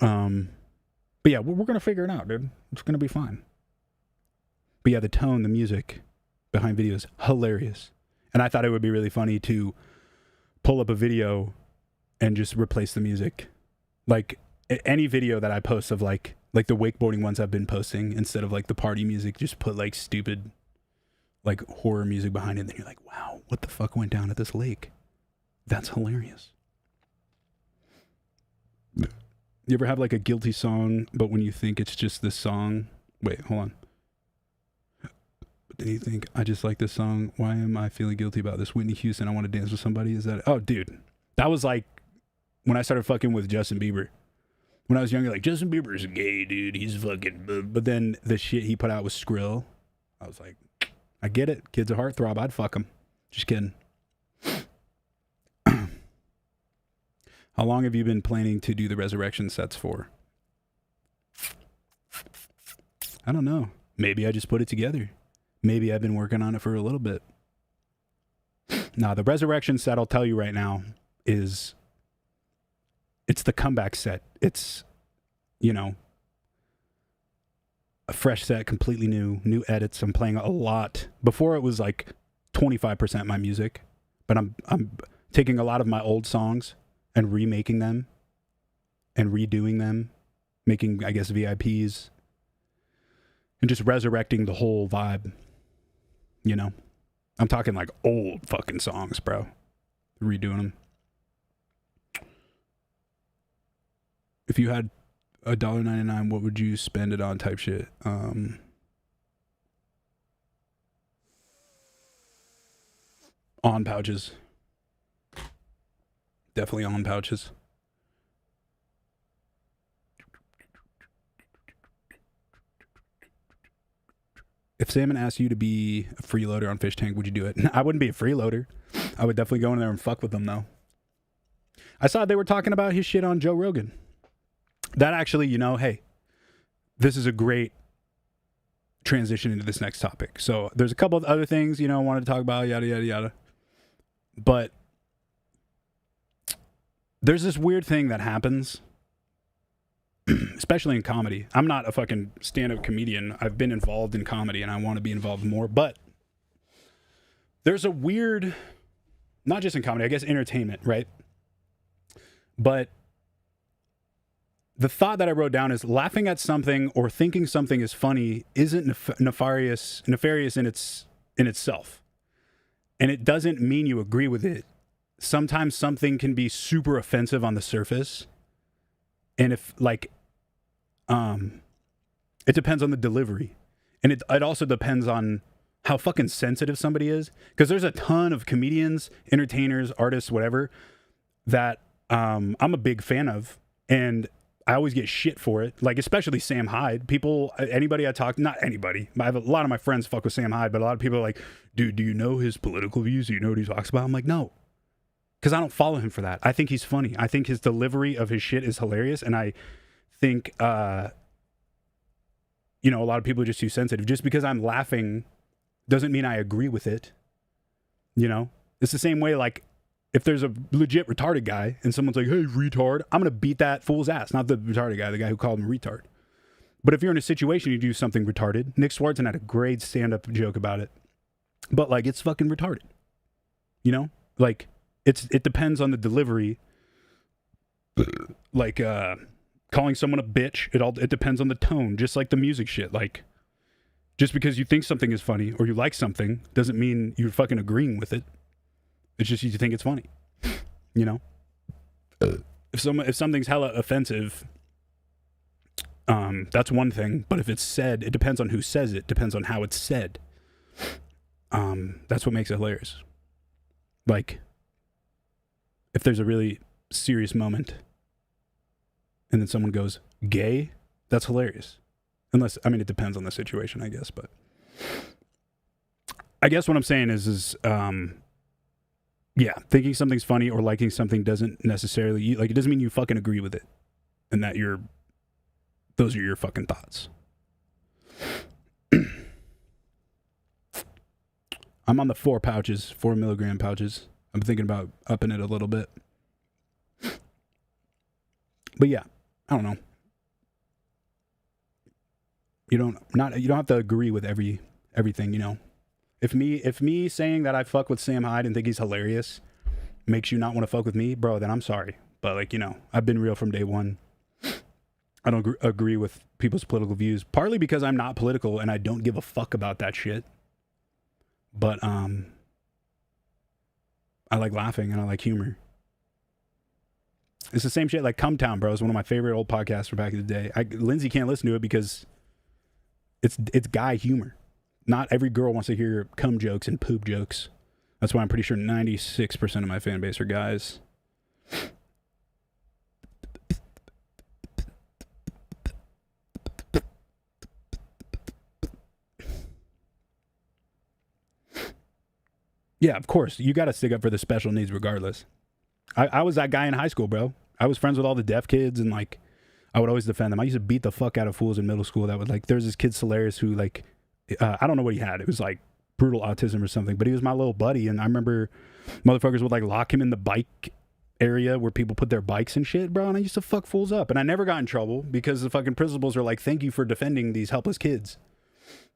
But yeah, we're going to figure it out, dude. It's going to be fine. But yeah, the tone, the music, behind videos. Hilarious. And I thought it would be really funny to pull up a video and just replace the music. Like any video that I post of like the wakeboarding ones I've been posting, instead of like the party music, just put like stupid like horror music behind it. And then you're like, wow, what the fuck went down at this lake? That's hilarious. You ever have like a guilty song, but when you think it's just this song, wait, hold on. But then you think, I just like this song. Why am I feeling guilty about this? Whitney Houston, I want to dance with somebody. Is that, oh dude, that was like when I started fucking with Justin Bieber. When I was younger, like, Justin Bieber's gay, dude. He's fucking, but then the shit he put out with Skrill, I was like, I get it. Kid's a heartthrob. I'd fuck him. Just kidding. How long have you been planning to do the resurrection sets for? I don't know. Maybe I just put it together. Maybe I've been working on it for a little bit. Now, the resurrection set, I'll tell you right now, it's the comeback set. It's, you know, a fresh set, completely new edits. I'm playing a lot. Before it was like 25% my music, but I'm taking a lot of my old songs and remaking them and redoing them, making, I guess, VIPs, and just resurrecting the whole vibe, you know? I'm talking like old fucking songs, bro. Redoing them. If you had $1.99, what would you spend it on type shit? On pouches. Definitely on pouches. If Salmon asked you to be a freeloader on Fish Tank, would you do it? I wouldn't be a freeloader. I would definitely go in there and fuck with them, though. I saw they were talking about his shit on Joe Rogan. That actually, you know, hey, this is a great transition into this next topic. So there's a couple of other things, you know, I wanted to talk about, yada, yada, yada. But there's this weird thing that happens, especially in comedy. I'm not a fucking stand-up comedian. I've been involved in comedy and I want to be involved more. But there's a weird, not just in comedy, I guess entertainment, right? But the thought that I wrote down is laughing at something or thinking something is funny isn't nefarious in itself. And it doesn't mean you agree with it. Sometimes something can be super offensive on the surface. And if like, it depends on the delivery. And it also depends on how fucking sensitive somebody is. Because there's a ton of comedians, entertainers, artists, whatever, that I'm a big fan of. And I always get shit for it. Like, especially Sam Hyde. People, anybody I talk, not anybody. I have a lot of my friends fuck with Sam Hyde, but a lot of people are like, dude, do you know his political views? Do you know what he talks about? I'm like, no. Because I don't follow him for that. I think he's funny. I think his delivery of his shit is hilarious. And I think, you know, a lot of people are just too sensitive. Just because I'm laughing doesn't mean I agree with it. You know? It's the same way, like, if there's a legit retarded guy and someone's like, hey, retard, I'm going to beat that fool's ass. Not the retarded guy, the guy who called him retard. But if you're in a situation, you do something retarded. Nick Swartzen had a great stand-up joke about it. But, like, it's fucking retarded. You know? Like, it depends on the delivery. Like, calling someone a bitch, it depends on the tone. Just like the music shit. Like, just because you think something is funny or you like something doesn't mean you're fucking agreeing with it. It's just you think it's funny, you know. If something's hella offensive, that's one thing. But if it's said, it depends on who says it. Depends on how it's said. That's what makes it hilarious. Like, if there's a really serious moment, and then someone goes gay, that's hilarious. Unless, I mean, it depends on the situation, I guess. But I guess what I'm saying is. Yeah, thinking something's funny or liking something doesn't necessarily, like, it doesn't mean you fucking agree with it and that those are your fucking thoughts. I'm on the 4 milligram pouches. I'm thinking about upping it a little bit. But yeah, I don't know. You don't have to agree with everything, you know. If me saying that I fuck with Sam Hyde and think he's hilarious makes you not want to fuck with me, bro, then I'm sorry. But like, you know, I've been real from day one. I don't agree with people's political views, partly because I'm not political and I don't give a fuck about that shit. But I like laughing and I like humor. It's the same shit. Like Cum Town, bro, is one of my favorite old podcasts from back in the day. Lindsay can't listen to it because it's guy humor. Not every girl wants to hear cum jokes and poop jokes. That's why I'm pretty sure 96% of my fan base are guys. Yeah, of course. You got to stick up for the special needs regardless. I was that guy in high school, bro. I was friends with all the deaf kids and like I would always defend them. I used to beat the fuck out of fools in middle school that would like, there's this kid Solaris who like, I don't know what he had. It was like brutal autism or something, but he was my little buddy. And I remember motherfuckers would like lock him in the bike area where people put their bikes and shit, bro. And I used to fuck fools up. And I never got in trouble because the fucking principals are like, thank you for defending these helpless kids.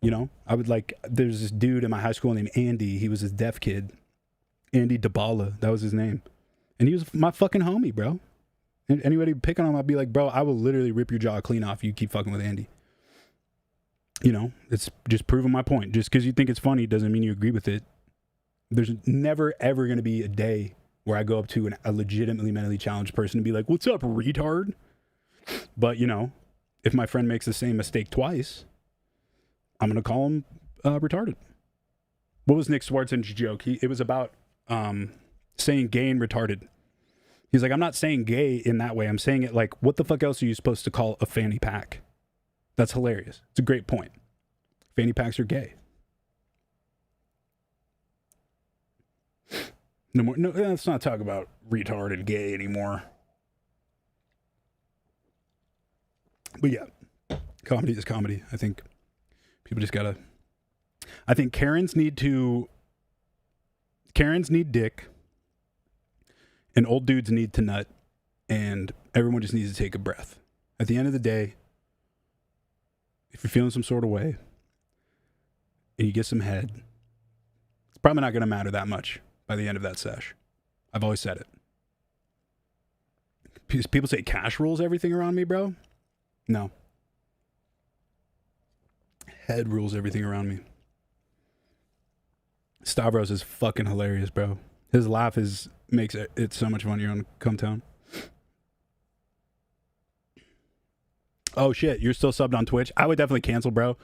You know, I would like, there's this dude in my high school named Andy. He was this deaf kid. Andy DeBala, that was his name. And he was my fucking homie, bro. And anybody picking on him, I'd be like, bro, I will literally rip your jaw clean off. You keep fucking with Andy. You know, it's just proving my point. Just because you think it's funny doesn't mean you agree with it. There's never, ever going to be a day where I go up to a legitimately mentally challenged person and be like, what's up, retard? But, you know, if my friend makes the same mistake twice, I'm going to call him retarded. What was Nick Swartzen's joke? It was about saying gay and retarded. He's like, I'm not saying gay in that way. I'm saying it like, what the fuck else are you supposed to call a fanny pack? That's hilarious. It's a great point. Fanny packs are gay. No more. No, let's not talk about retard and gay anymore. But yeah, comedy is comedy. I think people just gotta. I think Karens need dick, and old dudes need to nut, and everyone just needs to take a breath. At the end of the day, if you're feeling some sort of way and you get some head, it's probably not going to matter that much by the end of that sesh. I've always said it. People say cash rules everything around me, bro. No. Head rules everything around me. Stavros is fucking hilarious, bro. His laugh makes it so much funnier on Cum Town. Oh shit, you're still subbed on Twitch? I would definitely cancel, bro.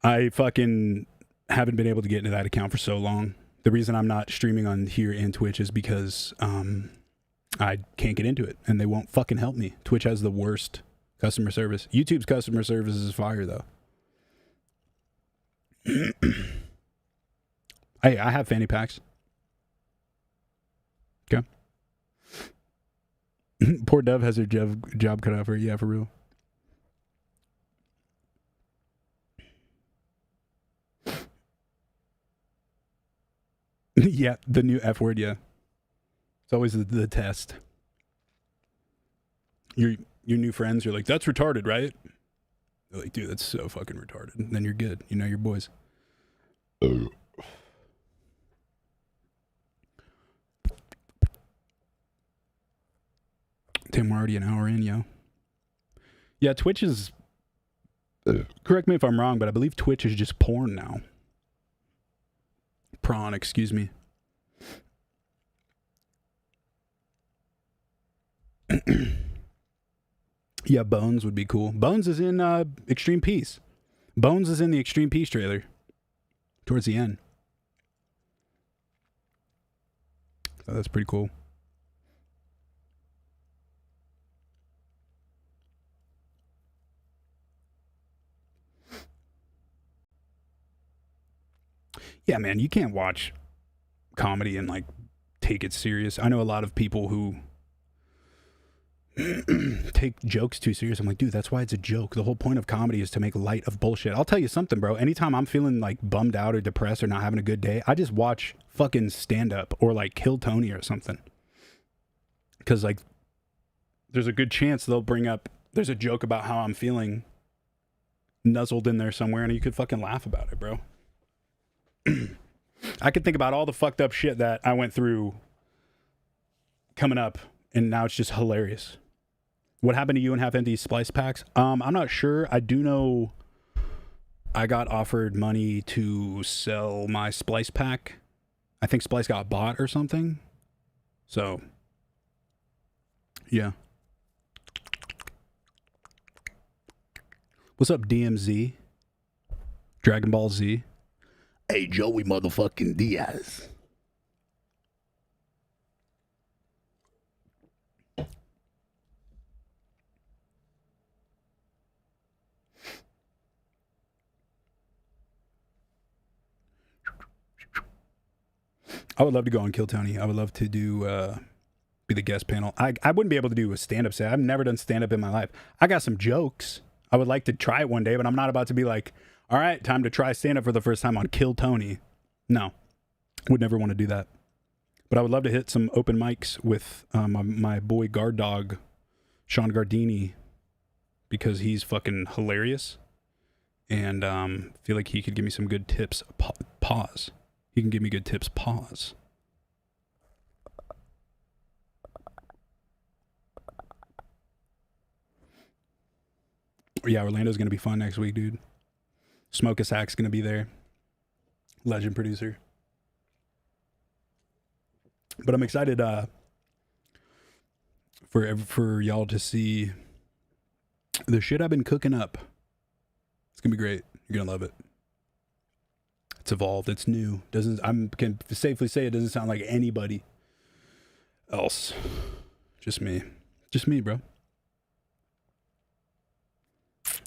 I fucking haven't been able to get into that account for so long. The reason I'm not streaming on here and Twitch is because I can't get into it and they won't fucking help me. Twitch has the worst customer service. YouTube's customer service is fire though. Hey, I have fanny packs. Okay. Poor Dove has her job cut out for her. Yeah, for real. Yeah, the new F word, yeah. It's always the test. Your new friends, you're like, that's retarded, right? They're like, dude, that's so fucking retarded. And then you're good. You know your boys. Damn, we're already an hour in, yo. Yeah, Twitch is... correct me if I'm wrong, but I believe Twitch is just porn now. Prawn, excuse me. Yeah, Bones would be cool. Bones is in Extreme Peace. Bones is in the Extreme Peace trailer. Towards the end. So that's pretty cool. Yeah, man, you can't watch comedy and like take it serious. I know a lot of people who take jokes too serious. I'm like, dude, that's why it's a joke. The whole point of comedy is to make light of bullshit. I'll tell you something, bro. Anytime I'm feeling like bummed out or depressed or not having a good day, I just watch fucking stand up or like Kill Tony or something. Because like there's a good chance they'll bring up, there's a joke about how I'm feeling nuzzled in there somewhere and you could fucking laugh about it, bro. I could think about all the fucked up shit that I went through coming up, and now it's just hilarious. What happened to you and half empty splice packs? I'm not sure. I do know I got offered money to sell my splice pack. I think Splice got bought or something. So, yeah. What's up, DMZ? Dragon Ball Z? Hey, Joey motherfucking Diaz. I would love to go on Kill Tony. I would love to do be the guest panel. I wouldn't be able to do a stand-up set. I've never done stand-up in my life. I got some jokes. I would like to try it one day, but I'm not about to be like, all right, time to try stand-up for the first time on Kill Tony. No. Would never want to do that. But I would love to hit some open mics with my boy guard dog, Sean Gardini, because he's fucking hilarious. And feel like he could give me some good tips. Pause. He can give me good tips. Pause. Yeah, Orlando's going to be fun next week, dude. Smoke a Sack's going to be there. Legend producer. But I'm excited for y'all to see the shit I've been cooking up. It's going to be great. You're going to love it. It's evolved. It's new. Can safely say it doesn't sound like anybody else. Just me. Just me, bro.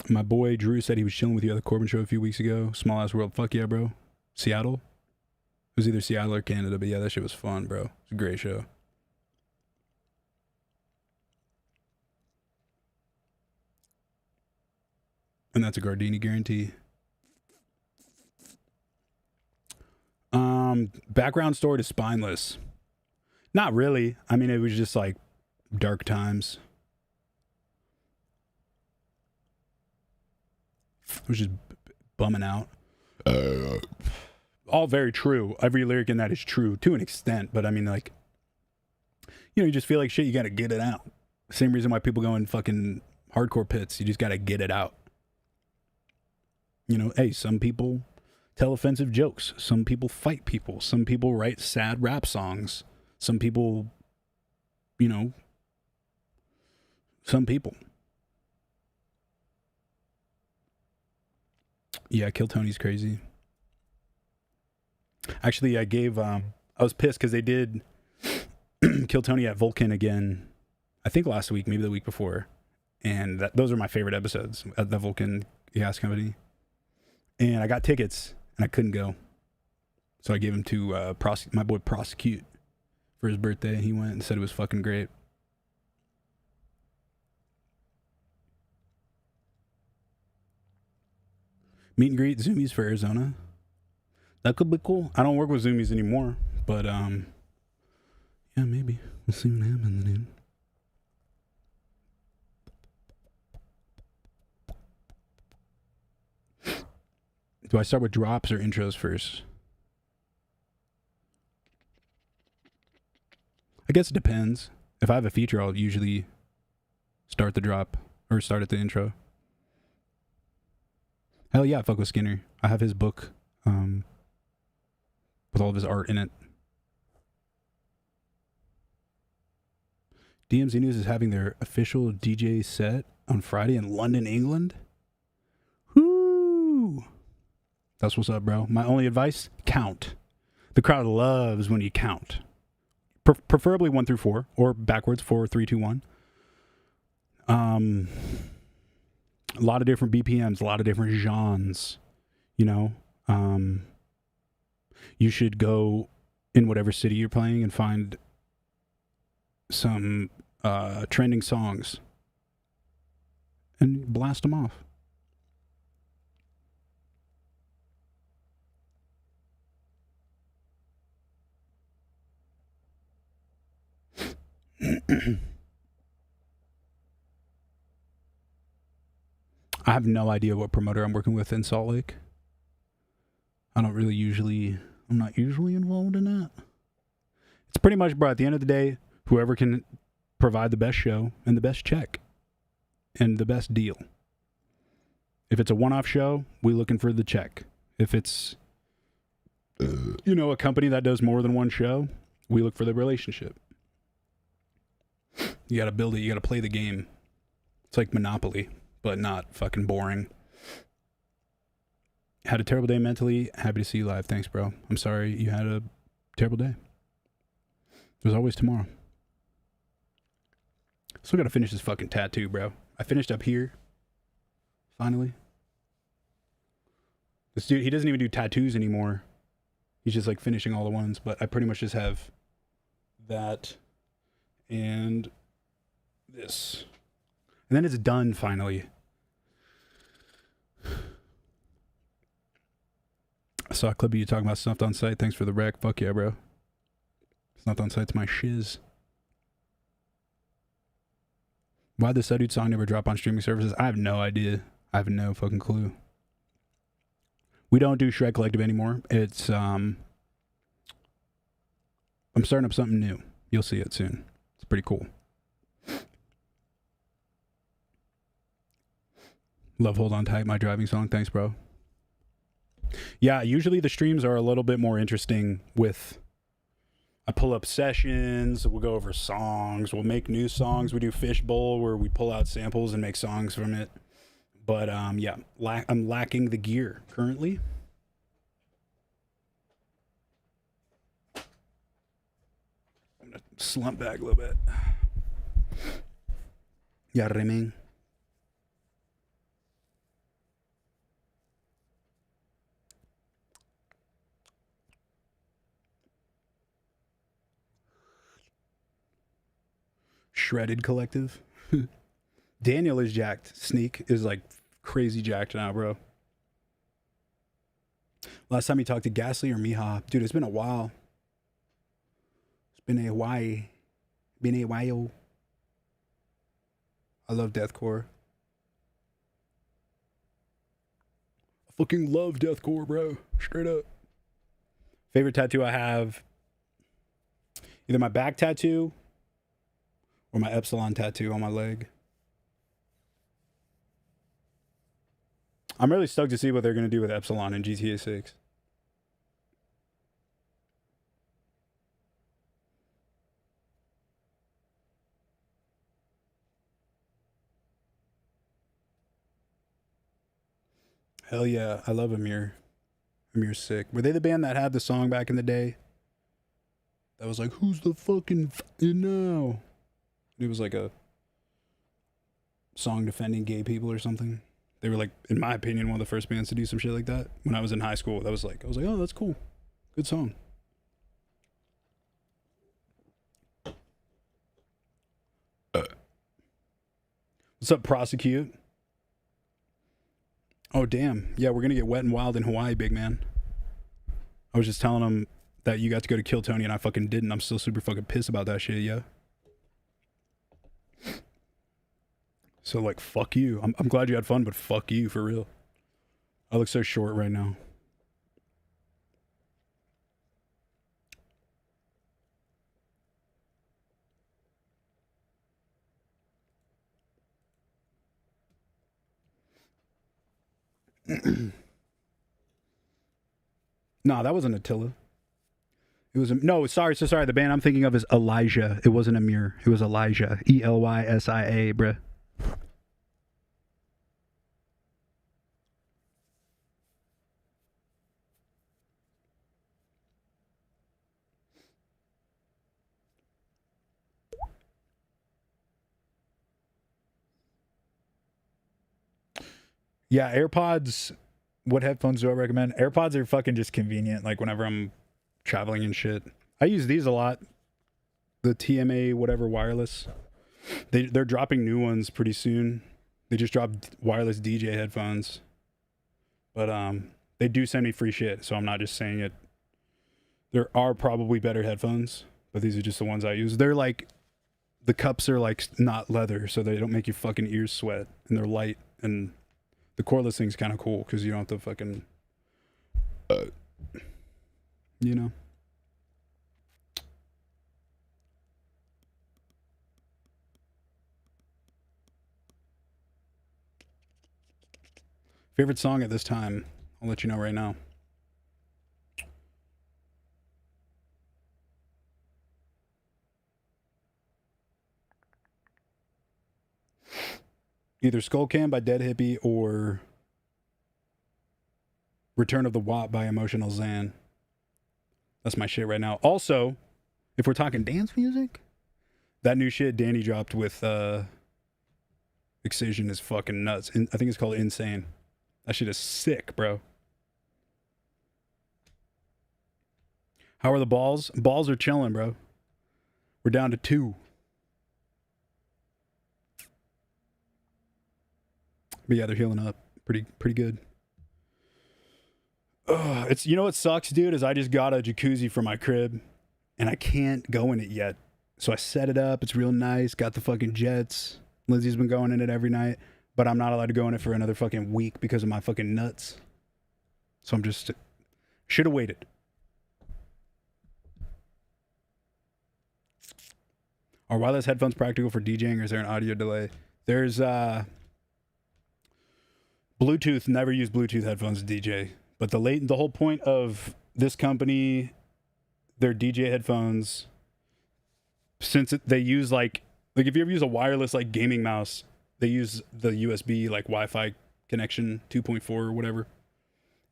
My boy Drew said he was chilling with you at the Corbin show a few weeks ago. Small ass world. Fuck yeah, bro. Seattle? It was either Seattle or Canada, but yeah, that shit was fun, bro. It was a great show. And that's a Gardini guarantee. Background story to Spineless. Not really. I mean, it was just like dark times. It was just bumming out. All very true. Every lyric in that is true to an extent, but I mean, like, you know, you just feel like shit, you gotta get it out. Same reason why people go in fucking hardcore pits. You just gotta get it out. You know, hey, some people tell offensive jokes. Some people fight people. Some people write sad rap songs. Some people, you know, some people. Yeah, Kill Tony's crazy. Actually, I was pissed because they did Kill Tony at Vulcan again, I think last week, maybe the week before. And those are my favorite episodes at the Vulcan Gas Company. And I got tickets, and I couldn't go. So I gave them to my boy Prosecute for his birthday. He went and said it was fucking great. Meet and greet Zoomies for Arizona. That could be cool. I don't work with Zoomies anymore, but yeah, maybe. We'll see what happens, dude. Do I start with drops or intros first? I guess it depends. If I have a feature, I'll usually start the drop or start at the intro. Hell yeah, I fuck with Skinner. I have his book with all of his art in it. DMZ News is having their official DJ set on Friday in London, England. Whoo! That's what's up, bro. My only advice, count. The crowd loves when you count. Preferably 1 through 4 or backwards, 4, 3, 2, 1. A lot of different BPMs, a lot of different genres, you know. You should go in whatever city you're playing and find some trending songs and blast them off. I have no idea what promoter I'm working with in Salt Lake. I'm not usually involved in that. It's pretty much, bro, at the end of the day, whoever can provide the best show and the best check and the best deal. If it's a one-off show, we're looking for the check. If it's, a company that does more than one show, we look for the relationship. You got to build it. You got to play the game. It's like Monopoly, but not fucking boring. Had a terrible day mentally. Happy to see you live. Thanks, bro. I'm sorry you had a terrible day. There's always tomorrow. Still got to finish this fucking tattoo, bro. I finished up here. Finally. This dude, he doesn't even do tattoos anymore. He's just like finishing all the ones, but I pretty much just have that and this. And then it's done finally. I saw a clip of you talking about Snuffed on Sight. Thanks for the rec. Fuck yeah, bro. Snuffed on Sight's my shiz. Why'd the Suh Dude song never drop on streaming services? I have no idea. I have no fucking clue. We don't do Shred Collective anymore. It's, I'm starting up something new. You'll see it soon. It's pretty cool. Love Hold On Tight, my driving song. Thanks, bro. Yeah, usually the streams are a little bit more interesting with... I pull up sessions, we'll go over songs, we'll make new songs, we do Fishbowl where we pull out samples and make songs from it. But yeah, I'm lacking the gear currently. I'm gonna slump back a little bit. Yeah, Reming. Shredded Collective. Daniel is jacked. Sneak is like crazy jacked now, bro. Last time you talked to Ghastly or Miha. Dude, it's been a while. It's been a while. Been a while. I love deathcore. I fucking love deathcore, bro. Straight up. Favorite tattoo I have. Either my back tattoo or my Epsilon tattoo on my leg. I'm really stoked to see what they're going to do with Epsilon in GTA 6. Hell yeah, I love Amir. Amir's sick. Were they the band that had the song back in the day? That was like, who's the fucking now? It was like a song defending gay people or something. They were like, in my opinion, one of the first bands to do some shit like that. When I was in high school, I was like, oh, that's cool. Good song. What's up, Prosecute? Oh, damn. Yeah, we're going to get wet and wild in Hawaii, big man. I was just telling him that you got to go to Kill Tony and I fucking didn't. I'm still super fucking pissed about that shit, yeah. So, like, fuck you. I'm glad you had fun, but fuck you, for real. I look so short right now. Nah, that wasn't Attila. It was no, sorry. The band I'm thinking of is Elijah. It wasn't Amir. It was Elijah. Elysia, bruh. Yeah, AirPods. What headphones do I recommend? AirPods are fucking just convenient. Like whenever I'm traveling and shit. I use these a lot. The TMA whatever wireless. They're dropping new ones pretty soon. They just dropped wireless DJ headphones. But they do send me free shit, so I'm not just saying it. There are probably better headphones, but these are just the ones I use. They're like, the cups are like not leather, so they don't make your fucking ears sweat, and they're light, and the cordless thing's kind of cool because you don't have to fucking you know. Favorite song at this time? I'll let you know right now. Either Skull Can by Dead Hippie or Return of the WAP by Emotional Zan. That's my shit right now. Also, if we're talking dance music, that new shit Danny dropped with Excision is fucking nuts. I think it's called Insane. That shit is sick, bro. How are the balls? Balls are chilling, bro. We're down to 2. But yeah, they're healing up pretty good. It's, you know what sucks, dude, is I just got a jacuzzi for my crib and I can't go in it yet. So I set it up. It's real nice. Got the fucking jets. Lindsay's been going in it every night, but I'm not allowed to go in it for another fucking week because of my fucking nuts. So I'm just, should have waited. Are wireless headphones practical for DJing, or is there an audio delay? There's Bluetooth. Never use Bluetooth headphones to DJ. But the whole point of this company, their DJ headphones, since they use like if you ever use a wireless like gaming mouse, they use the USB like Wi-Fi connection 2.4 or whatever,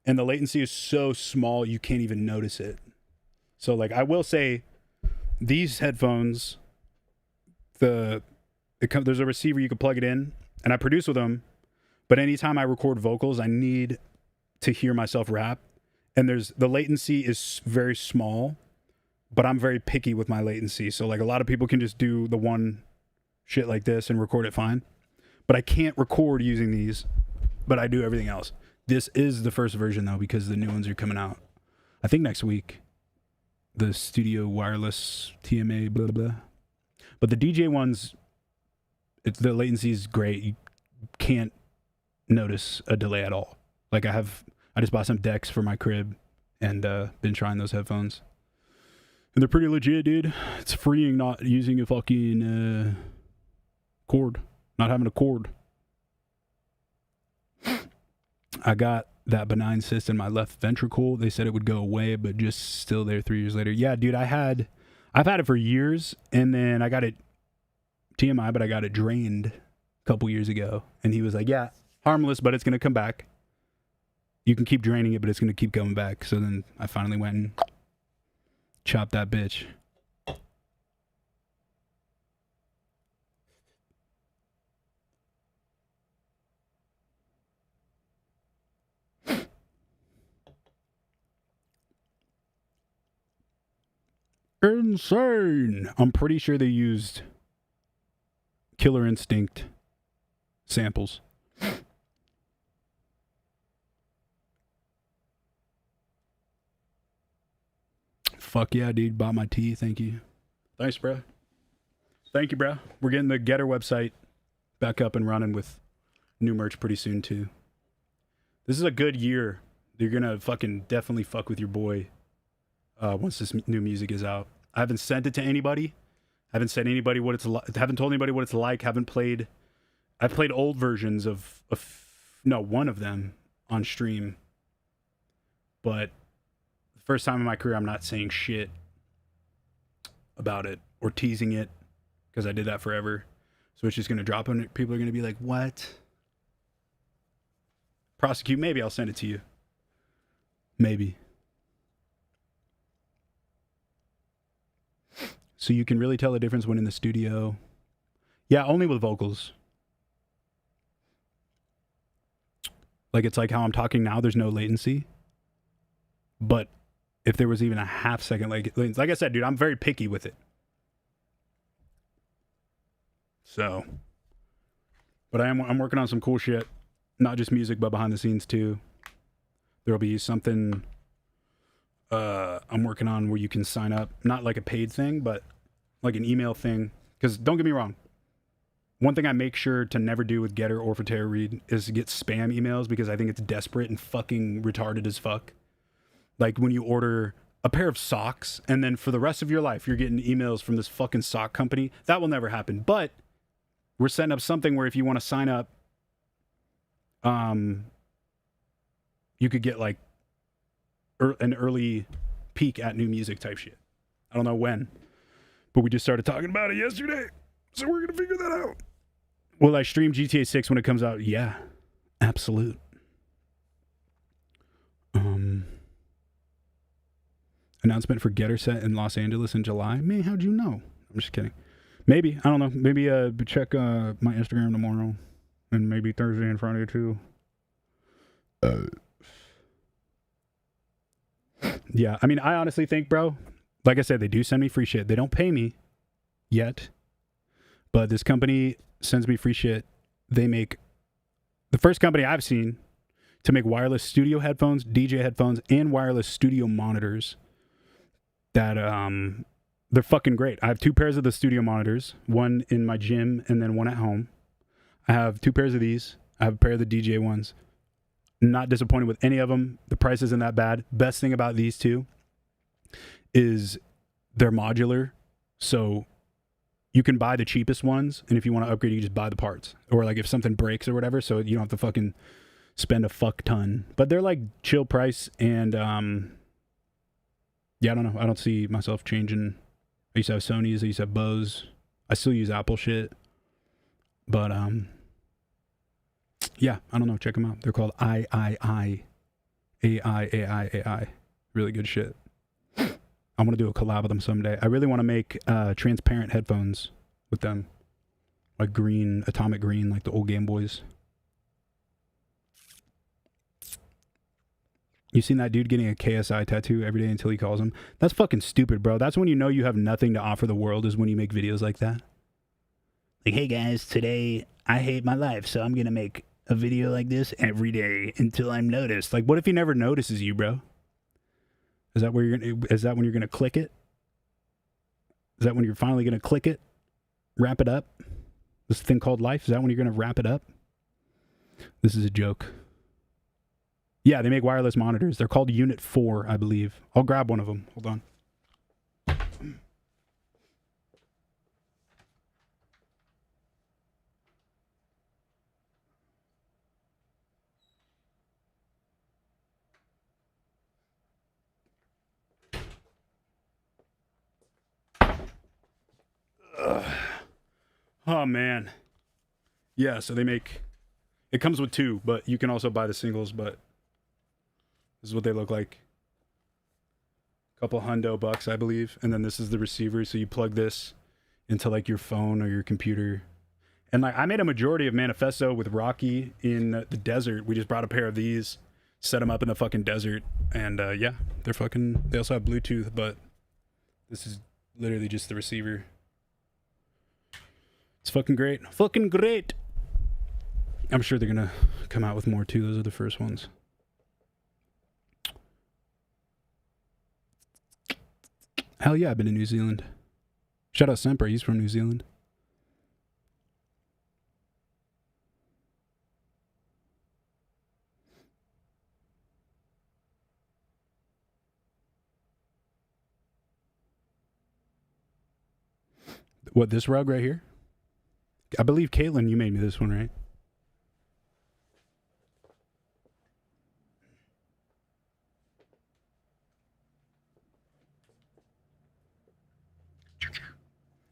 and the latency is so small you can't even notice it. So like I will say, these headphones, there's a receiver you can plug it in, and I produce with them. But anytime I record vocals, I need to hear myself rap, and the latency is very small, but I'm very picky with my latency. So like a lot of people can just do the one shit like this and record it fine, but I can't record using these, but I do everything else. This is the first version though, because the new ones are coming out, I think next week, the studio wireless TMA blah blah. But the DJ ones, the latency is great. You can't notice a delay at all. Like I just bought some decks for my crib and been trying those headphones. And they're pretty legit, dude. It's freeing not using a fucking cord. Not having a cord. I got that benign cyst in my left ventricle. They said it would go away, but just still there 3 years later. Yeah, dude, I've had it for years, and then I got it, TMI, but I got it drained a couple years ago. And he was like, yeah, harmless, but it's going to come back. You can keep draining it, but it's going to keep coming back. So then I finally went and chopped that bitch. Insane. I'm pretty sure they used Killer Instinct samples. Fuck yeah, dude. Bought my tea. Thank you. Thanks, bro. Thank you, bro. We're getting the Getter website back up and running with new merch pretty soon, too. This is a good year. You're going to fucking definitely fuck with your boy once this new music is out. I haven't sent it to anybody. I haven't said anybody what it's like. Haven't told anybody what it's like. I've played old versions of one of them on stream. But the first time in my career, I'm not saying shit about it or teasing it, because I did that forever. So it's just going to drop and people are going to be like, what? Prosecute. Maybe I'll send it to you. Maybe. So you can really tell the difference when in the studio. Yeah, only with vocals. Like, it's like how I'm talking now, there's no latency. But if there was even a half second latency, like I said, dude, I'm very picky with it. So, but I'm working on some cool shit. Not just music, but behind the scenes too. There'll be something I'm working on where you can sign up, not like a paid thing, but like an email thing. Because don't get me wrong, one thing I make sure to never do with Getter or for TERROR REID is to get spam emails, because I think it's desperate and fucking retarded as fuck. Like when you order a pair of socks and then for the rest of your life, you're getting emails from this fucking sock company. That will never happen. But we're setting up something where if you want to sign up, you could get like an early peek at new music type shit. I don't know when, but we just started talking about it yesterday. So we're going to figure that out. Will I stream GTA 6 when it comes out? Yeah, absolute. Announcement for Getter Set in Los Angeles in July. Man, how'd you know? I'm just kidding. Maybe. I don't know. Maybe check my Instagram tomorrow. And maybe Thursday and Friday too. Yeah, I mean, I honestly think, bro, like I said, they do send me free shit. They don't pay me yet. But this company sends me free shit. They make the first company I've seen to make wireless studio headphones, DJ headphones, and wireless studio monitors that they're fucking great. I have 2 pairs of the studio monitors, one in my gym and then one at home. I have 2 pairs of these. I have a pair of the DJ ones. Not disappointed with any of them. The price isn't that bad. Best thing about these 2 is they're modular. So you can buy the cheapest ones, and if you want to upgrade, you just buy the parts. Or like if something breaks or whatever, so you don't have to fucking spend a fuck ton. But they're like chill price, and yeah, I don't know. I don't see myself changing. I used to have Sony's, I used to have Bose. I still use Apple shit. But yeah, I don't know. Check them out. They're called AI. Really good shit. I want to do a collab with them someday. I really want to make transparent headphones with them. Like green, atomic green, like the old Game Boys. You seen that dude getting a KSI tattoo every day until he calls him? That's fucking stupid, bro. That's when you know you have nothing to offer the world, is when you make videos like that. Like, hey guys, today I hate my life, so I'm going to make a video like this every day until I'm noticed. Like, what if he never notices you, bro? Is that when you're going to click it? Is that when you're finally going to click it? Wrap it up? This thing called life? Is that when you're going to wrap it up? This is a joke. Yeah, they make wireless monitors. They're called Unit 4, I believe. I'll grab one of them. Hold on. Oh, man. Yeah, so they make... It comes with 2, but you can also buy the singles, but... This is what they look like. Couple hundo bucks, I believe. And then this is the receiver, so you plug this into like your phone or your computer. And like I made a majority of Manifesto with Rocky in the desert. We just brought a pair of these, set them up in the fucking desert, and yeah, they're fucking... They also have Bluetooth, but this is literally just the receiver. It's fucking great. Fucking great! I'm sure they're gonna come out with more too. Those are the first ones. Hell yeah, I've been to New Zealand. Shout out Semper, he's from New Zealand. What, this rug right here? I believe, Caitlin, you made me this one, right?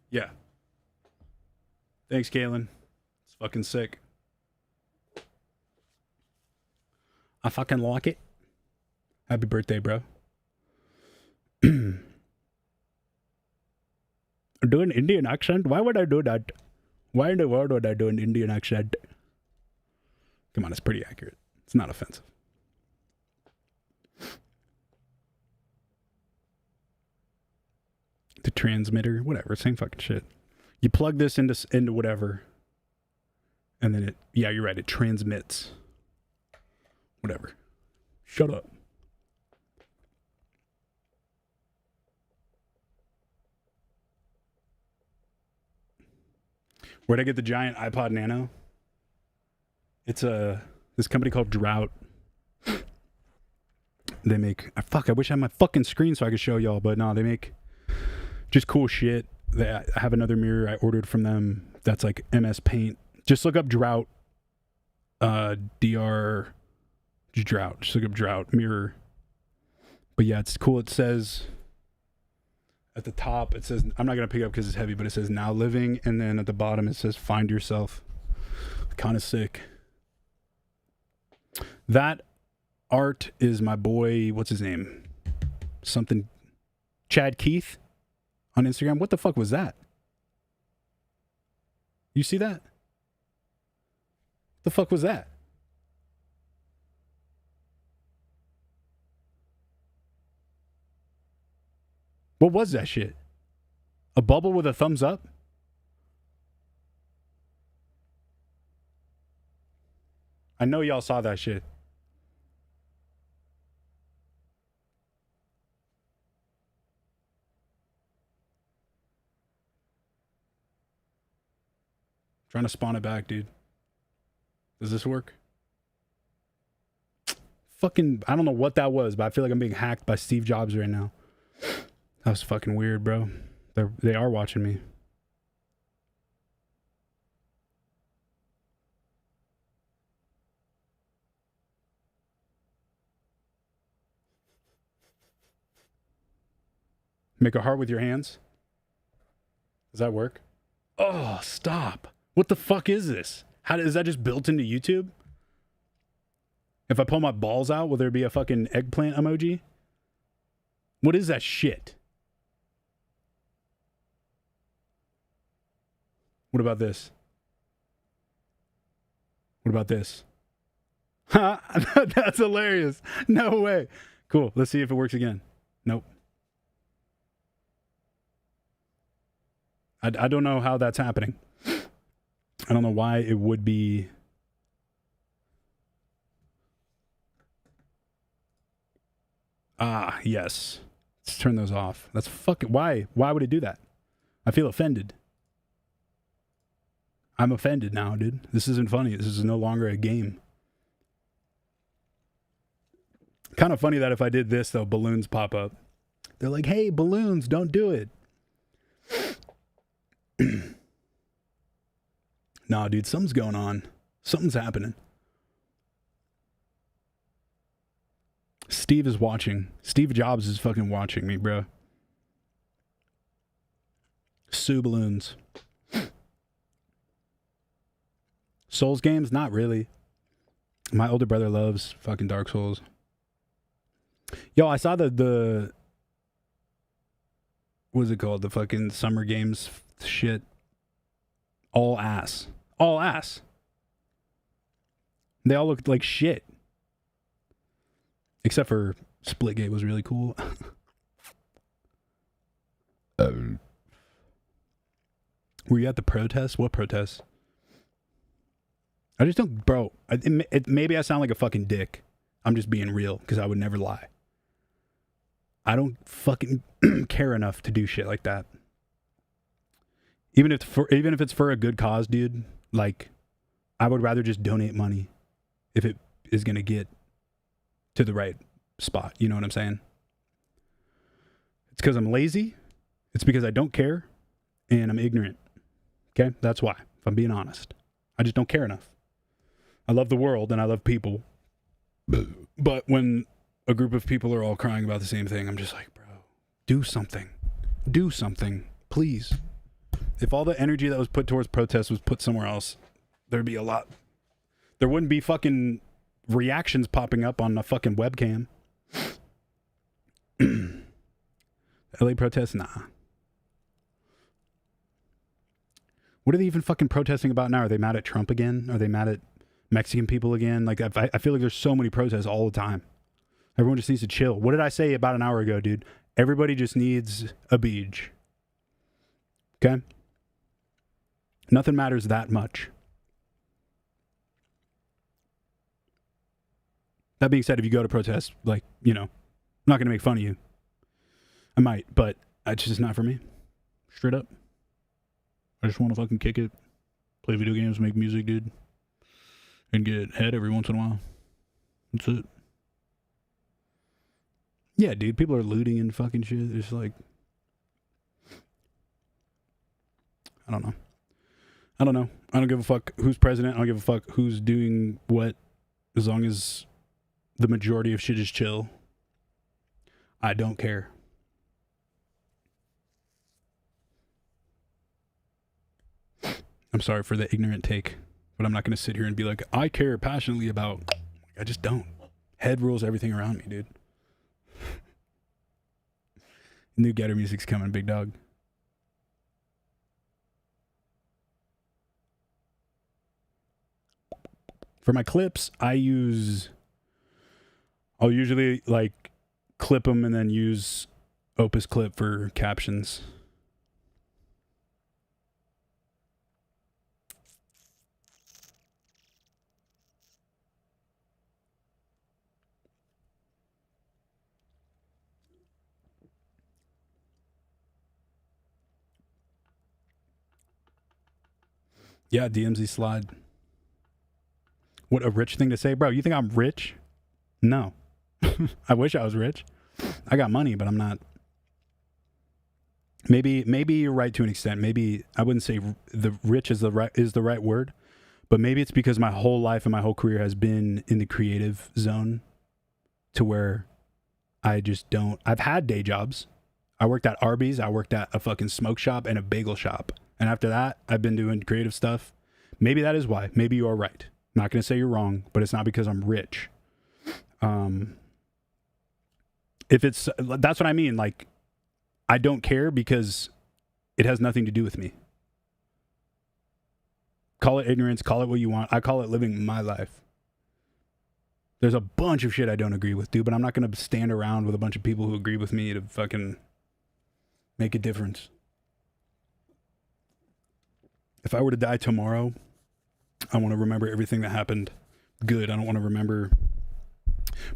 Yeah. Thanks, Caitlin. It's fucking sick. I fucking like it. Happy birthday, bro. Do an Indian accent? Why would I do that? Why in the world would I do an Indian accent? Come on, it's pretty accurate. It's not offensive. The transmitter, whatever, same fucking shit. You plug this into whatever, and then it, yeah, you're right, it transmits. Whatever. Shut up. Where'd I get the giant iPod Nano? It's this company called Drought. They make, fuck, I wish I had my fucking screen so I could show y'all, but no, they make just cool shit. I have another mirror I ordered from them that's like MS Paint. Just look up drought, DR, drought. Just look up drought mirror. But yeah, it's cool. It says at the top, it says, I'm not going to pick it up because it's heavy, but it says now living. And then at the bottom, it says find yourself. Kind of sick. That art is my boy, what's his name? Something, Chad Keith on Instagram. What the fuck was that? You see that? The fuck was that? What was that shit? A bubble with a thumbs up? I know y'all saw that shit. Trying to spawn it back, dude. Does this work? Fucking, I don't know what that was, but I feel like I'm being hacked by Steve Jobs right now. That was fucking weird, bro. They are watching me. Make a heart with your hands. Does that work? Oh, stop. What the fuck is this? How is that just built into YouTube? If I pull my balls out, will there be a fucking eggplant emoji? What is that shit? What about this? What about this? Ha! That's hilarious. No way. Cool. Let's see if it works again. Nope. I don't know how that's happening. I don't know why it would be. Ah, yes. Let's turn those off. That's fucking... Why? Why would it do that? I feel offended. I'm offended now, dude. This isn't funny. This is no longer a game. Kind of funny that if I did this, though, balloons pop up. They're like, hey, balloons, don't do it. Nah, dude, something's going on. Something's happening. Steve is watching. Steve Jobs is fucking watching me, bro. Sue balloons. Souls games? Not really. My older brother loves fucking Dark Souls. Yo, I saw the what is it called? The fucking Summer Games shit. All ass. All ass. They all looked like shit. Except for Splitgate was really cool. Were you at the protest? What protest? I just don't, bro. Maybe I sound like a fucking dick. I'm just being real because I would never lie. I don't fucking care enough to do shit like that. Even if it's for a good cause, dude. Like, I would rather just donate money if it is gonna get to the right spot. You know what I'm saying? It's because I'm lazy. It's because I don't care, and I'm ignorant. Okay, that's why. If I'm being honest, I just don't care enough. I love the world and I love people, but when a group of people are all crying about the same thing, I'm just like, bro, do something. Do something, please. If all the energy that was put towards protests was put somewhere else, there'd be a lot. There wouldn't be fucking reactions popping up on a fucking webcam. LA protests? Nah. What are they even fucking protesting about now? Are they mad at Trump again? Are they mad at Mexican people again? Like, I feel like there's so many protests all the time. Everyone just needs to chill. What did I say about an hour ago, dude? Everybody just needs a beach. Okay? Nothing matters that much. That being said, if you go to protest, like, you know, I'm not going to make fun of you. I might, but it's just not for me. Straight up. I just want to fucking kick it, play video games, make music, dude, and get head every once in a while. That's it. Yeah, dude, people are looting and fucking shit. It's like, I don't know. I don't give a fuck who's president. I don't give a fuck who's doing what, as long as the majority of shit is chill. I don't care. I'm sorry for the ignorant take, but I'm not going to sit here and be like, I care passionately about. I just don't. Head rules everything around me, dude. New Getter music's coming, big dog. For my clips, I'll usually like clip them and then use Opus Clip for captions. Yeah, DMZ slide. What a rich thing to say, bro. You think I'm rich? No. I wish I was rich. I got money, but I'm not. Maybe you're right to an extent. Maybe I wouldn't say the rich is the right word, but maybe it's because my whole life and my whole career has been in the creative zone, to where I just don't. I've had day jobs. I worked at Arby's. I worked at a fucking smoke shop and a bagel shop. And after that, I've been doing creative stuff. Maybe that is why. Maybe you are right. I'm not going to say you're wrong, but it's not because I'm rich. If it's, that's what I mean. Like, I don't care because it has nothing to do with me. Call it ignorance, call it what you want. I call it living my life. There's a bunch of shit I don't agree with, dude, but I'm not going to stand around with a bunch of people who agree with me to fucking make a difference. If I were to die tomorrow, I want to remember everything that happened good. I don't want to remember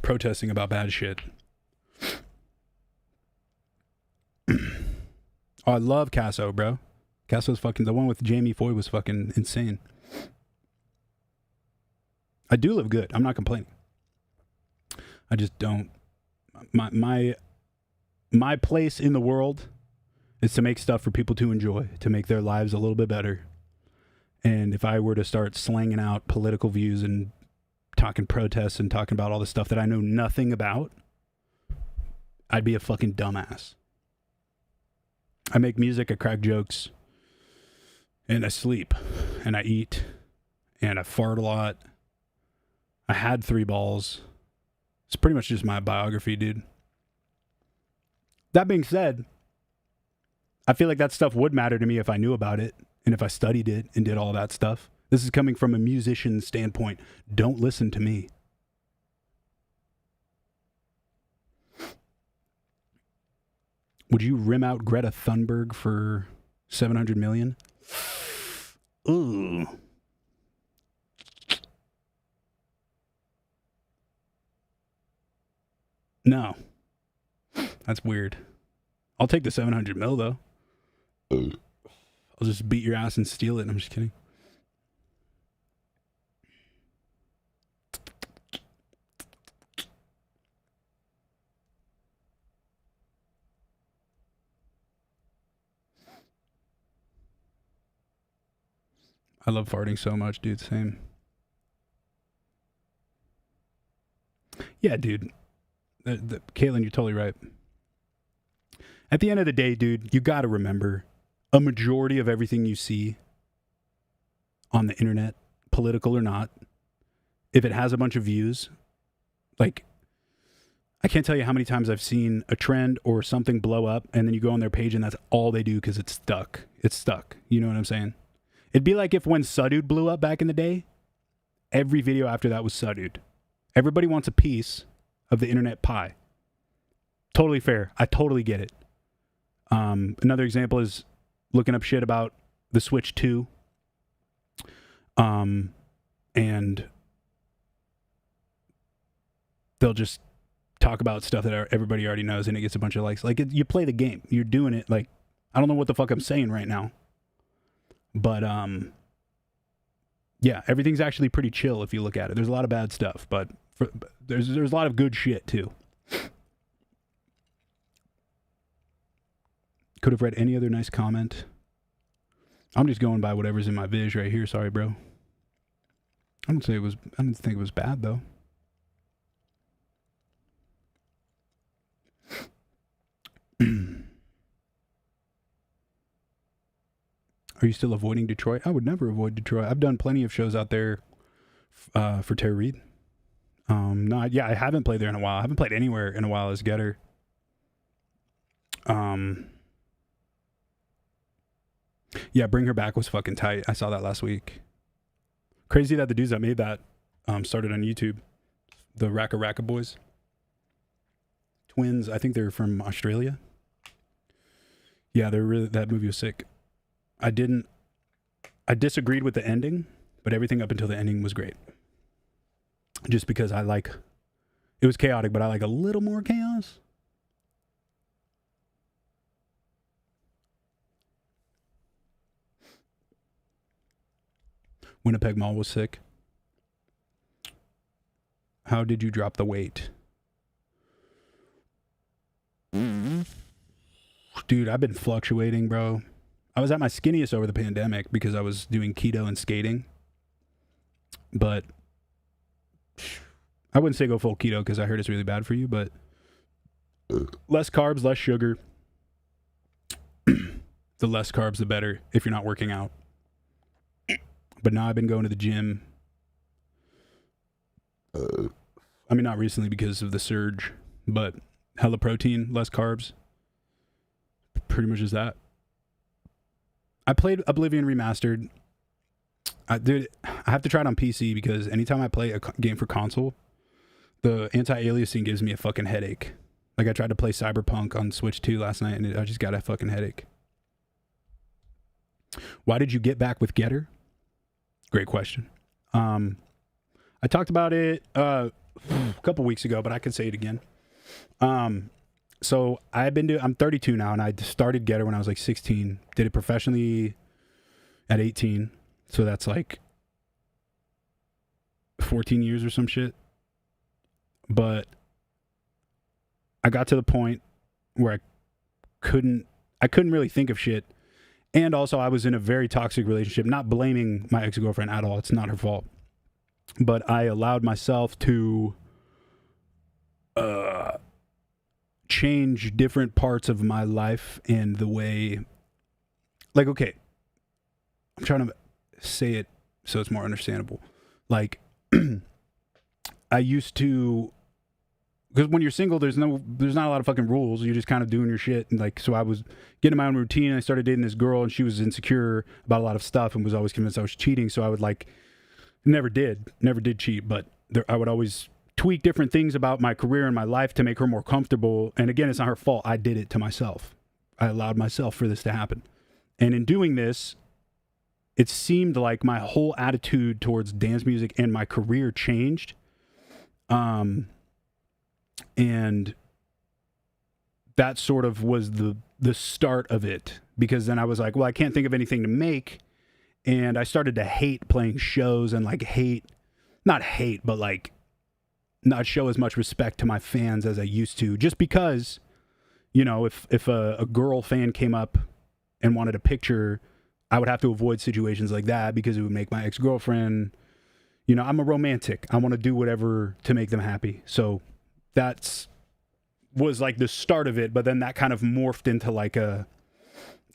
protesting about bad shit. Oh, I love Casso, bro. Casso's fucking, the one with Jamie Foy was fucking insane. I do live good. I'm not complaining. I just don't. My place in the world is to make stuff for people to enjoy, to make their lives a little bit better. And if I were to start slanging out political views and talking protests and talking about all the stuff that I know nothing about, I'd be a fucking dumbass. I make music, I crack jokes, and I sleep, and I eat, and I fart a lot. I had 3 balls. It's pretty much just my biography, dude. That being said, I feel like that stuff would matter to me if I knew about it, and if I studied it and did all that stuff. This is coming from a musician standpoint. Don't listen to me. Would you rim out Greta Thunberg for $700 million? Ooh. No. That's weird. I'll take the 700 mil though. I'll just beat your ass and steal it. I'm just kidding. I love farting so much, dude. Same. Yeah, dude. Caitlin, you're totally right. At the end of the day, dude, you got to remember a majority of everything you see on the internet, political or not, if it has a bunch of views, like, I can't tell you how many times I've seen a trend or something blow up and then you go on their page and that's all they do because it's stuck. It's stuck. You know what I'm saying? It'd be like if when Suh Dude blew up back in the day, every video after that was Suh Dude. Everybody wants a piece of the internet pie. Totally fair. I totally get it. Another example is looking up shit about the Switch 2. And they'll just talk about stuff that everybody already knows and it gets a bunch of likes. Like, you play the game. You're doing it. Like, I don't know what the fuck I'm saying right now. But, yeah, everything's actually pretty chill if you look at it. There's a lot of bad stuff, but there's a lot of good shit, too. Could have read any other nice comment. I'm just going by whatever's in my viz right here. Sorry, bro. I didn't think it was bad though. Are you still avoiding Detroit? I would never avoid Detroit. I've done plenty of shows out there for Terror Reid. No, yeah, I haven't played there in a while. I haven't played anywhere in a while as Getter. Yeah, Bring Her Back was fucking tight. I saw that last week. Crazy that the dudes that made that started on YouTube. The Racka Boys. Twins, I think they're from Australia. Yeah, that movie was sick. I disagreed with the ending, but everything up until the ending was great. Just because it was chaotic, but I like a little more chaos. Winnipeg Mall was sick. How did you drop the weight? Dude, I've been fluctuating, bro. I was at my skinniest over the pandemic because I was doing keto and skating. But I wouldn't say go full keto because I heard it's really bad for you, but less carbs, less sugar. The less carbs, the better if you're not working out. But now I've been going to the gym. I mean, not recently because of the surge, but hella protein, less carbs. Pretty much is that. I played Oblivion Remastered. Dude, I have to try it on PC because anytime I play a game for console, the anti-aliasing gives me a fucking headache. Like I tried to play Cyberpunk on Switch 2 last night and I just got a fucking headache. Why did you get back with Getter? Great question. I talked about it a couple weeks ago, but I can say it again. So I'm 32 now, and I started Getter when I was like 16. Did it professionally at 18. So that's like 14 years or some shit. But I got to the point where I couldn't really think of shit. And also I was in a very toxic relationship, not blaming my ex-girlfriend at all. It's not her fault. But I allowed myself to change different parts of my life and the way, like, okay, I'm trying to say it so it's more understandable. Like, I used to, because when you're single, there's not a lot of fucking rules. You're just kind of doing your shit. And like, so I was getting my own routine. And I started dating this girl, and she was insecure about a lot of stuff and was always convinced I was cheating. So I would never did cheat, but I would always tweak different things about my career and my life to make her more comfortable. And again, it's not her fault. I did it to myself. I allowed myself for this to happen. And in doing this, it seemed like my whole attitude towards dance music and my career changed. And that sort of was the start of it, because then I was like, well, I can't think of anything to make. And I started to hate playing shows and not show as much respect to my fans as I used to, just because, you know, if a girl fan came up and wanted a picture, I would have to avoid situations like that because it would make my ex-girlfriend, you know, I'm a romantic. I want to do whatever to make them happy. So was like the start of it, but then that kind of morphed into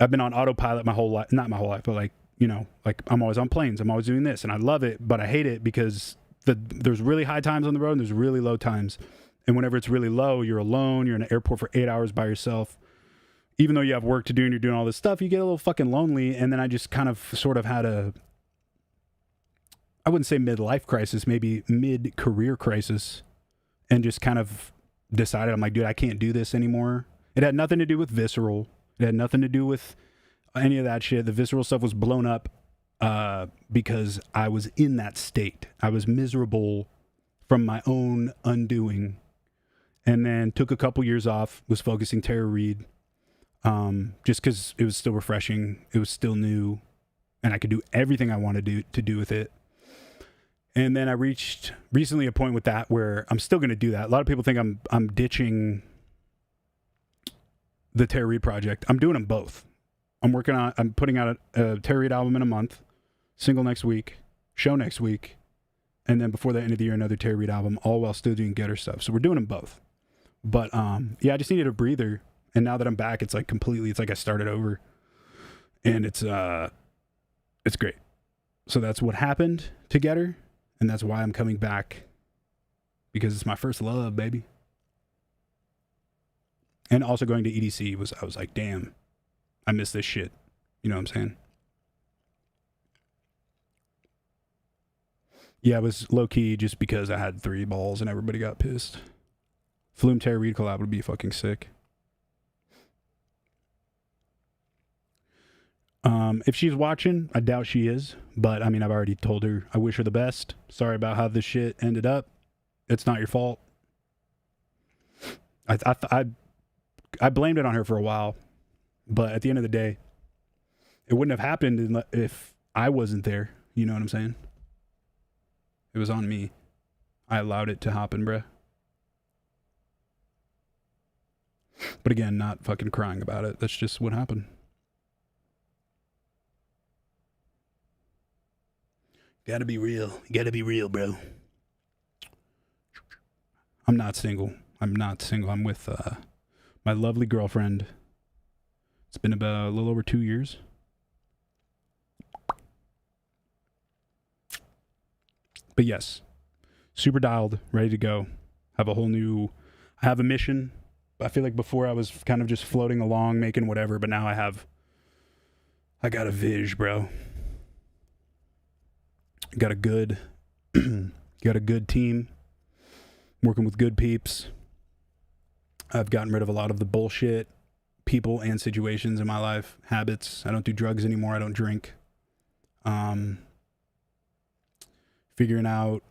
I've been on autopilot my whole life, not my whole life, but like, you know, like I'm always on planes. I'm always doing this and I love it, but I hate it because there's really high times on the road and there's really low times. And whenever it's really low, you're alone. You're in an airport for 8 hours by yourself. Even though you have work to do and you're doing all this stuff, you get a little fucking lonely. And then I just kind of sort of had I wouldn't say midlife crisis, maybe mid-career crisis, and just kind of decided, I'm like, dude, I can't do this anymore. It had nothing to do with Visceral. It had nothing to do with any of that shit. The Visceral stuff was blown up because I was in that state. I was miserable from my own undoing, and then took a couple years off, was focusing Terror REID, just because it was still refreshing. It was still new, and I could do everything I wanted to do with it. And then I reached recently a point with that where I'm still going to do that. A lot of people think I'm ditching the Terror Reid project. I'm doing them both. I'm putting out a Terror Reid album in a month, single next week, show next week, and then before the end of the year, another Terror Reid album, all while still doing Getter stuff. So we're doing them both. But yeah, I just needed a breather. And now that I'm back, it's like completely, it's like I started over. And it's great. So that's what happened to Getter. And that's why I'm coming back. Because it's my first love, baby. And also going to EDC I was like, damn, I miss this shit. You know what I'm saying? Yeah, it was low-key just because I had 3 balls and everybody got pissed. Flume Terror Reid collab would be fucking sick. If she's watching, I doubt she is. But, I mean, I've already told her I wish her the best. Sorry about how this shit ended up. It's not your fault. I blamed it on her for a while. But at the end of the day, it wouldn't have happened if I wasn't there. You know what I'm saying? It was on me. I allowed it to happen, bruh. But again, not fucking crying about it. That's just what happened. Gotta be real. You gotta be real, bro. I'm not single. I'm with my lovely girlfriend. It's been about a little over 2 years. But yes, super dialed, ready to go. I have a mission. I feel like before I was kind of just floating along, making whatever, but now I got a vision, bro. Got a good team, working with good peeps. I've gotten rid of a lot of the bullshit people and situations in my life, habits. I don't do drugs anymore. I don't drink. Figuring out,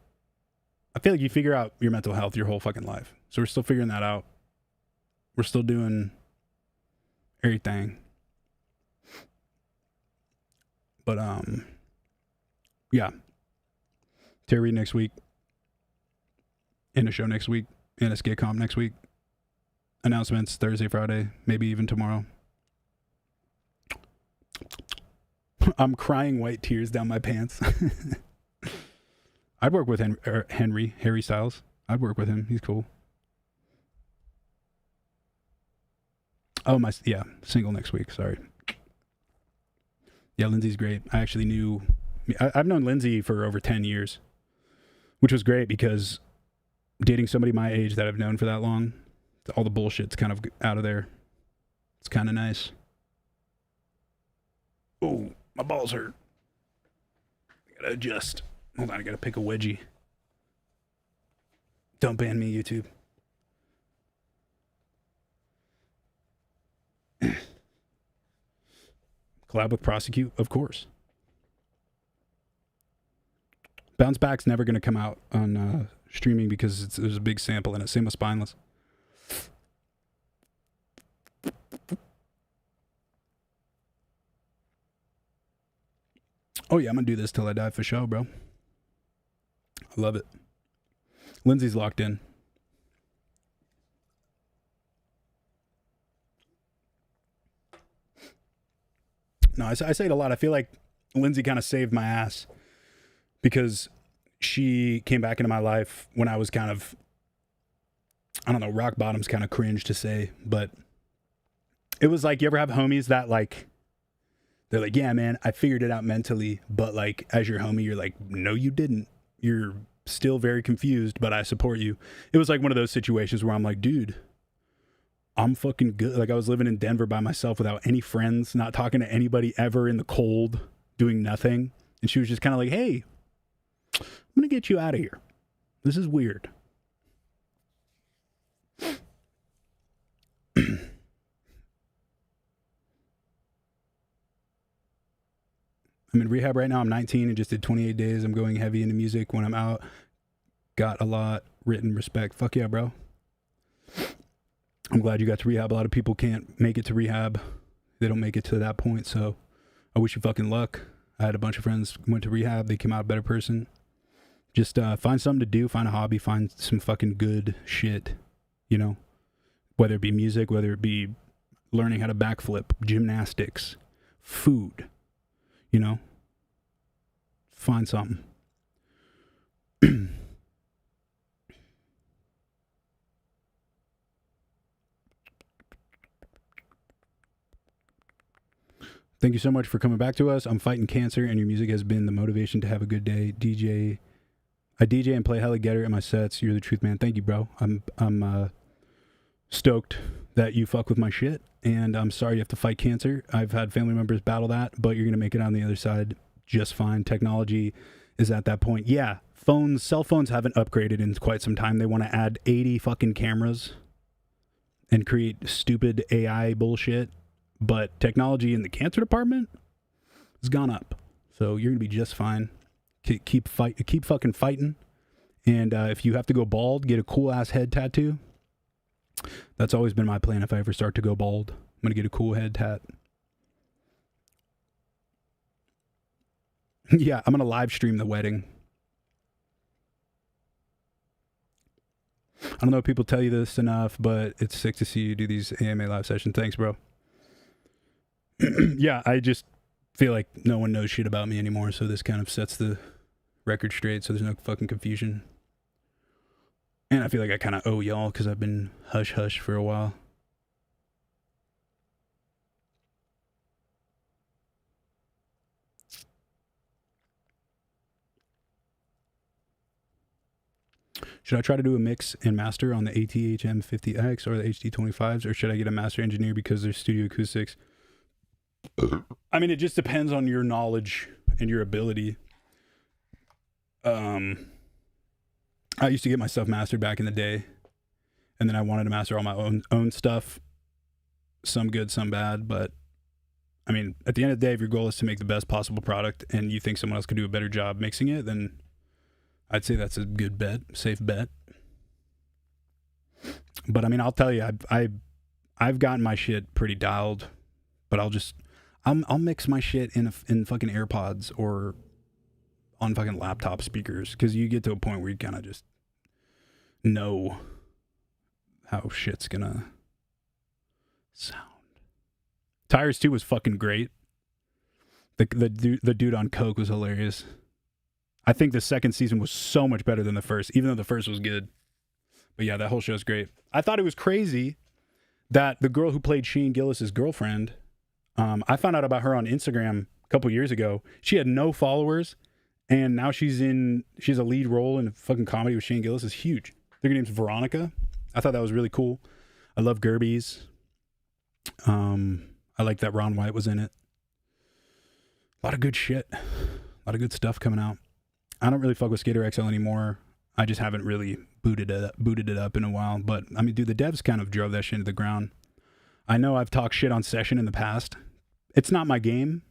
I feel like you figure out your mental health your whole fucking life. So we're still figuring that out. We're still doing everything. But, yeah. Terror Reid next week. And a show next week. And a skate comp next week. Announcements Thursday, Friday, maybe even tomorrow. I'm crying white tears down my pants. I'd work with Harry Styles. I'd work with him. He's cool. Oh, single next week. Sorry. Yeah, Lindsay's great. I've known Lindsay for over 10 years, which was great because dating somebody my age that I've known for that long, all the bullshit's kind of out of there. It's kind of nice. Oh, my balls hurt. I gotta adjust. Hold on, I gotta pick a wedgie. Don't ban me, YouTube. Collab with Prosecute, of course. Bounce Back's never gonna come out on streaming because there's a big sample in it. Same with Spineless. Oh yeah, I'm gonna do this till I die for show, bro. I love it. Lindsay's locked in. No, I say it a lot. I feel like Lindsay kind of saved my ass because she came back into my life when I was kind of, I don't know, rock bottom's kind of cringe to say, but it was like, you ever have homies that like, they're like, yeah, man, I figured it out mentally, but like, as your homie, you're like, no, you didn't. You're still very confused, but I support you. It was like one of those situations where I'm like, dude, I'm fucking good. Like I was living in Denver by myself without any friends, not talking to anybody ever, in the cold, doing nothing. And she was just kind of like, hey, I'm going to get you out of here. This is weird. I'm in rehab right now. I'm 19 and just did 28 days. I'm going heavy into music when I'm out. Got a lot written. Respect. Fuck yeah, bro. I'm glad you got to rehab. A lot of people can't make it to rehab. They don't make it to that point. So I wish you fucking luck. I had a bunch of friends who went to rehab. They came out a better person. Just find something to do. Find a hobby. Find some fucking good shit. You know, whether it be music, whether it be learning how to backflip, gymnastics, food, you know? Find something. Thank you so much for coming back to us. I'm fighting cancer, and your music has been the motivation to have a good day. I DJ and play hella getter in my sets. You're the truth, man. Thank you, bro. I'm stoked that you fuck with my shit, and I'm sorry you have to fight cancer. I've had family members battle that, but you're gonna make it on the other side just fine. Technology is at that point. Yeah, cell phones haven't upgraded in quite some time. They want to add 80 fucking cameras and create stupid AI bullshit. But technology in the cancer department has gone up. So you're going to be just fine. Keep fucking fighting. And if you have to go bald, get a cool-ass head tattoo. That's always been my plan if I ever start to go bald. I'm going to get a cool head tat. Yeah, I'm going to live stream the wedding. I don't know if people tell you this enough, but it's sick to see you do these AMA live sessions. Thanks, bro. Yeah, I just feel like no one knows shit about me anymore, so this kind of sets the record straight so there's no fucking confusion. And I feel like I kind of owe y'all because I've been hush-hush for a while. Should I try to do a mix and master on the ATH-M50X or the HD25s, or should I get a master engineer because they're studio acoustics? I mean, it just depends on your knowledge and your ability. I used to get my stuff mastered back in the day, and then I wanted to master all my own stuff. Some good, some bad, but I mean, at the end of the day, if your goal is to make the best possible product and you think someone else could do a better job mixing it, then I'd say that's a good bet, safe bet. But I mean, I'll tell you, I've gotten my shit pretty dialed, but I'll mix my shit in fucking AirPods or on fucking laptop speakers, because you get to a point where you kind of just know how shit's gonna sound. Tires 2 was fucking great. The dude on coke was hilarious. I think the second season was so much better than the first, even though the first was good. But yeah, that whole show's great. I thought it was crazy that the girl who played Shane Gillis's girlfriend, I found out about her on Instagram a couple years ago. She had no followers, and now she has a lead role in a fucking comedy with Shane Gillis. It's huge. I think her name's Veronica. I thought that was really cool. I love Gerbies. I like that Ron White was in it. A lot of good shit. A lot of good stuff coming out. I don't really fuck with Skater XL anymore. I just haven't really booted it up in a while. But I mean, dude, the devs kind of drove that shit into the ground. I know I've talked shit on Session in the past. It's not my game,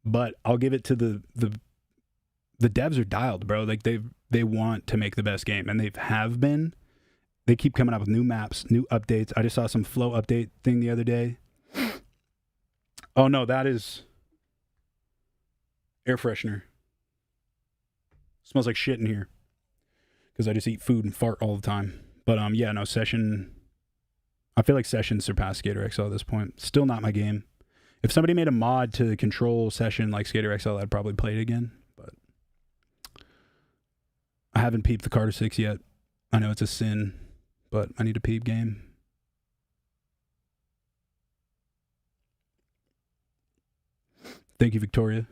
but I'll give it to the devs are dialed, bro. Like they want to make the best game, and they have been. They keep coming out with new maps, new updates. I just saw some flow update thing the other day. Oh no, that is air freshener. Smells like shit in here because I just eat food and fart all the time. But yeah, no, Session. I feel like Session surpassed Skater XL at this point. Still not my game. If somebody made a mod to control Session like Skater XL, I'd probably play it again. But I haven't peeped the Carter 6 yet. I know it's a sin, but I need a peep game. Thank you, Victoria.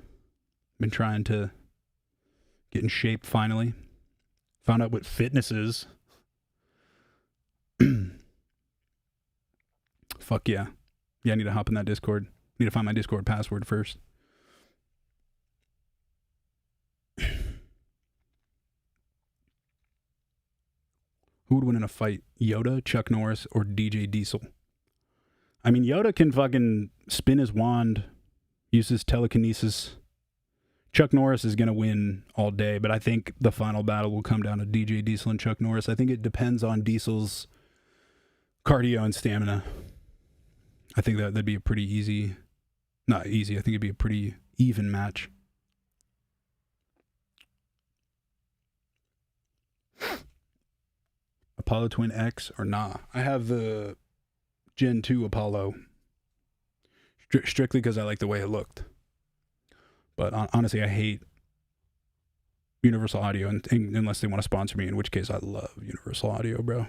Been trying to get in shape finally. Found out what fitness is. Fuck yeah. Yeah, I need to hop in that Discord. Need to find my Discord password first. Who would win in a fight? Yoda, Chuck Norris, or DJ Diesel? I mean, Yoda can fucking spin his wand, use his telekinesis. Chuck Norris is going to win all day, but I think the final battle will come down to DJ Diesel and Chuck Norris. I think it depends on Diesel's cardio and stamina. I think that'd be a pretty easy, not easy, I think it'd be a pretty even match. Apollo Twin X or nah? I have the Gen 2 Apollo. strictly because I like the way it looked. But honestly, I hate Universal Audio unless they want to sponsor me, in which case I love Universal Audio, bro.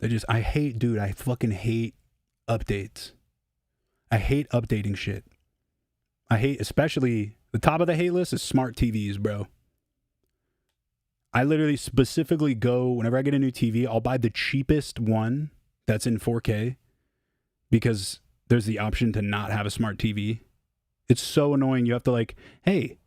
I fucking hate updates. I hate updating shit. I hate, especially, the top of the hate list is smart TVs, bro. I literally specifically go, whenever I get a new TV, I'll buy the cheapest one that's in 4K because there's the option to not have a smart TV. It's so annoying. You have to like, hey,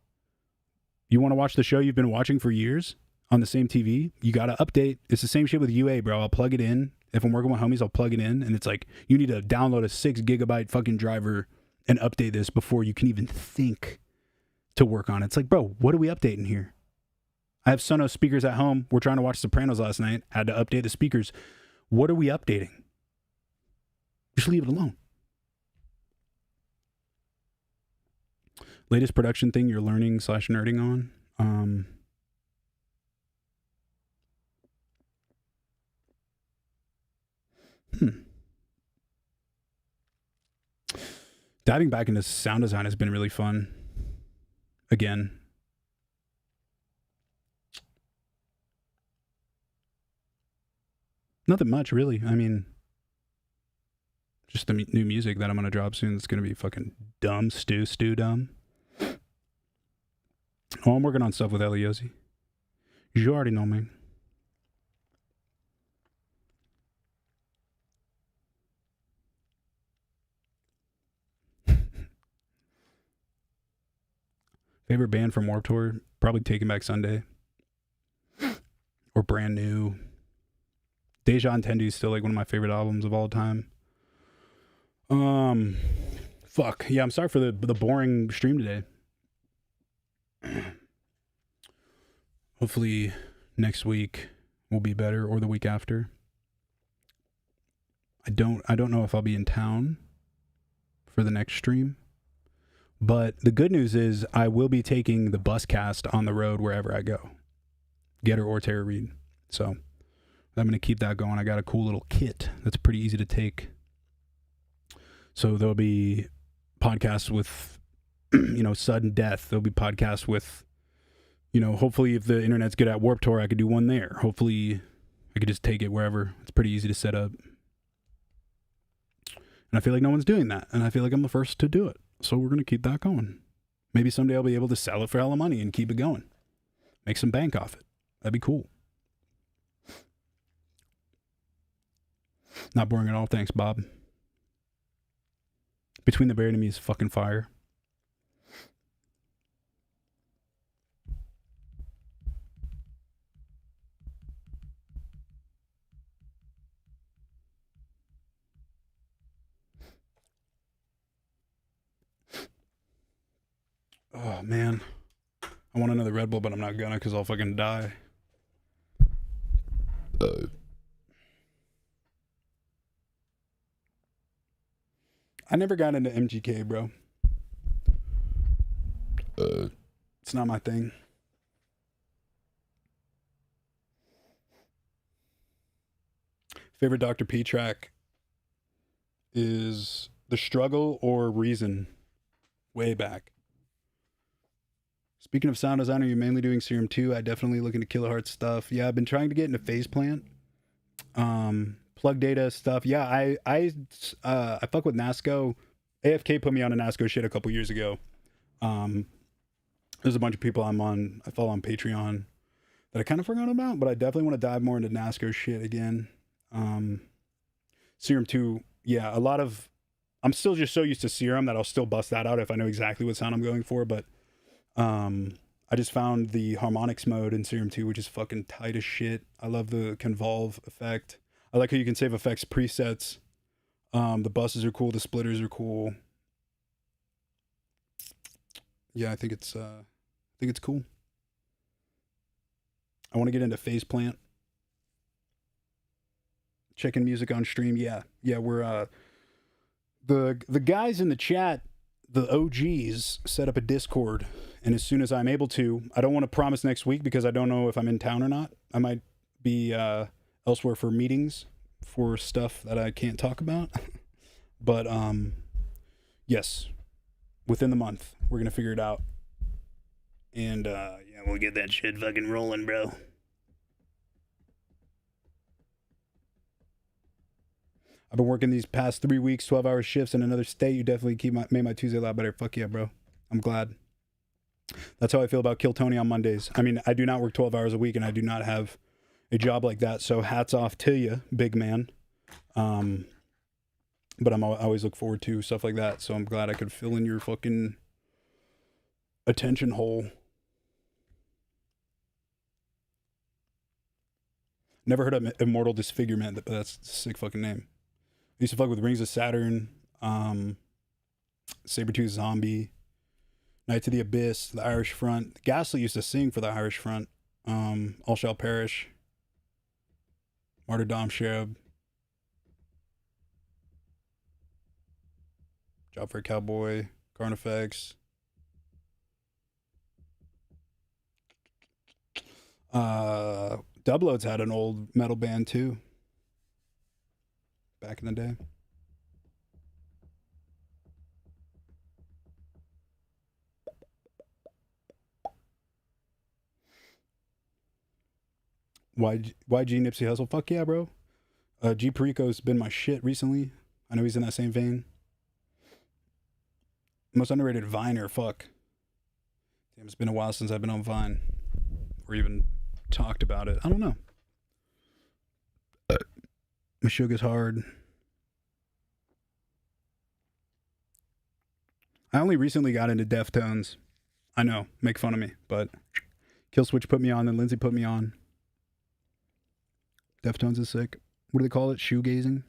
you want to watch the show you've been watching for years on the same TV? You got to update. It's the same shit with UA, bro. I'll plug it in. If I'm working with homies, I'll plug it in. And it's like, you need to download a 6 gigabyte fucking driver and update this before you can even think to work on it. It's like, bro, what are we updating here? I have Sonos speakers at home. We're trying to watch Sopranos last night. Had to update the speakers. What are we updating? Just leave it alone. Latest production thing you're learning / nerding on? Diving back into sound design has been really fun. Again. Nothing much, really. I mean, just the new music that I'm going to drop soon. It's going to be fucking dumb, stew dumb. Oh, I'm working on stuff with Eliosi. You already know, man. Favorite band from Warped Tour? Probably Taking Back Sunday. Or Brand New. Deja Entendu is still like one of my favorite albums of all time. Fuck. Yeah, I'm sorry for the boring stream today. Hopefully next week will be better, or the week after. I don't know if I'll be in town for the next stream. But the good news is I will be taking the Buscast on the road wherever I go. Getter or Terror Reid. So I'm going to keep that going. I got a cool little kit that's pretty easy to take. So there'll be podcasts with, sudden death. There'll be podcasts with, hopefully if the internet's good at Warped Tour, I could do one there. Hopefully I could just take it wherever. It's pretty easy to set up. And I feel like no one's doing that. And I feel like I'm the first to do it. So we're going to keep that going. Maybe someday I'll be able to sell it for hella money and keep it going. Make some bank off it. That'd be cool. Not boring at all. Thanks, Bob. Between the Buried and Me is fucking fire. Oh, man. I want another Red Bull, but I'm not gonna because I'll fucking die. I never got into MGK, bro. It's not my thing. Favorite Dr. P track is The Struggle or Reason, way back. Speaking of sound design, are you mainly doing Serum 2? I definitely look into Kilohertz stuff. Yeah, I've been trying to get into Phase Plant. Plug data stuff. Yeah, I fuck with NASCO. AFK put me on a NASCO shit a couple years ago. There's a bunch of people I follow on Patreon that I kind of forgot about, but I definitely want to dive more into NASCO shit again. Serum 2, yeah, I'm still just so used to Serum that I'll still bust that out if I know exactly what sound I'm going for, but I just found the harmonics mode in Serum 2, which is fucking tight as shit. I love the convolve effect. I like how you can save effects presets. The buses are cool. The splitters are cool. Yeah, I think it's cool. I want to get into Phase Plant. Checking music on stream. Yeah, we're the guys in the chat, the OGs, set up a Discord, and as soon as I'm able to, I don't want to promise next week because I don't know if I'm in town or not. I might be elsewhere for meetings for stuff that I can't talk about. But yes, within the month, we're gonna figure it out. And yeah, we'll get that shit fucking rolling, bro. I've been working these past 3 weeks, 12-hour shifts in another state. You definitely made my Tuesday a lot better. Fuck yeah, bro. I'm glad. That's how I feel about Kill Tony on Mondays. I mean, I do not work 12 hours a week, and I do not have a job like that. So hats off to you, big man. But I always look forward to stuff like that. So I'm glad I could fill in your fucking attention hole. Never heard of Immortal Disfigurement, but that's a sick fucking name. I used to fuck with Rings of Saturn, Sabretooth Zombie, Night to the Abyss, The Irish Front. Ghastly used to sing for The Irish Front. All Shall Perish, Martyrdom Cherub, Job for a Cowboy, Carnifex. Doubloads had an old metal band too. Back in the day. YG Nipsey Hussle. Fuck yeah, bro. G Perico's been my shit recently. I know he's in that same vein. Most underrated Viner. Fuck. Damn, it's been a while since I've been on Vine. Or even talked about it. I don't know. My sugar's hard. I only recently got into Deftones. I know, make fun of me, but Killswitch put me on, then Lindsay put me on. Deftones is sick. What do they call it? Shoegazing?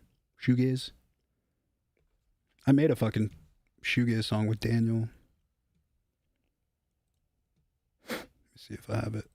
Shoegaze? I made a fucking shoegaze song with Daniel. Let me see if I have it.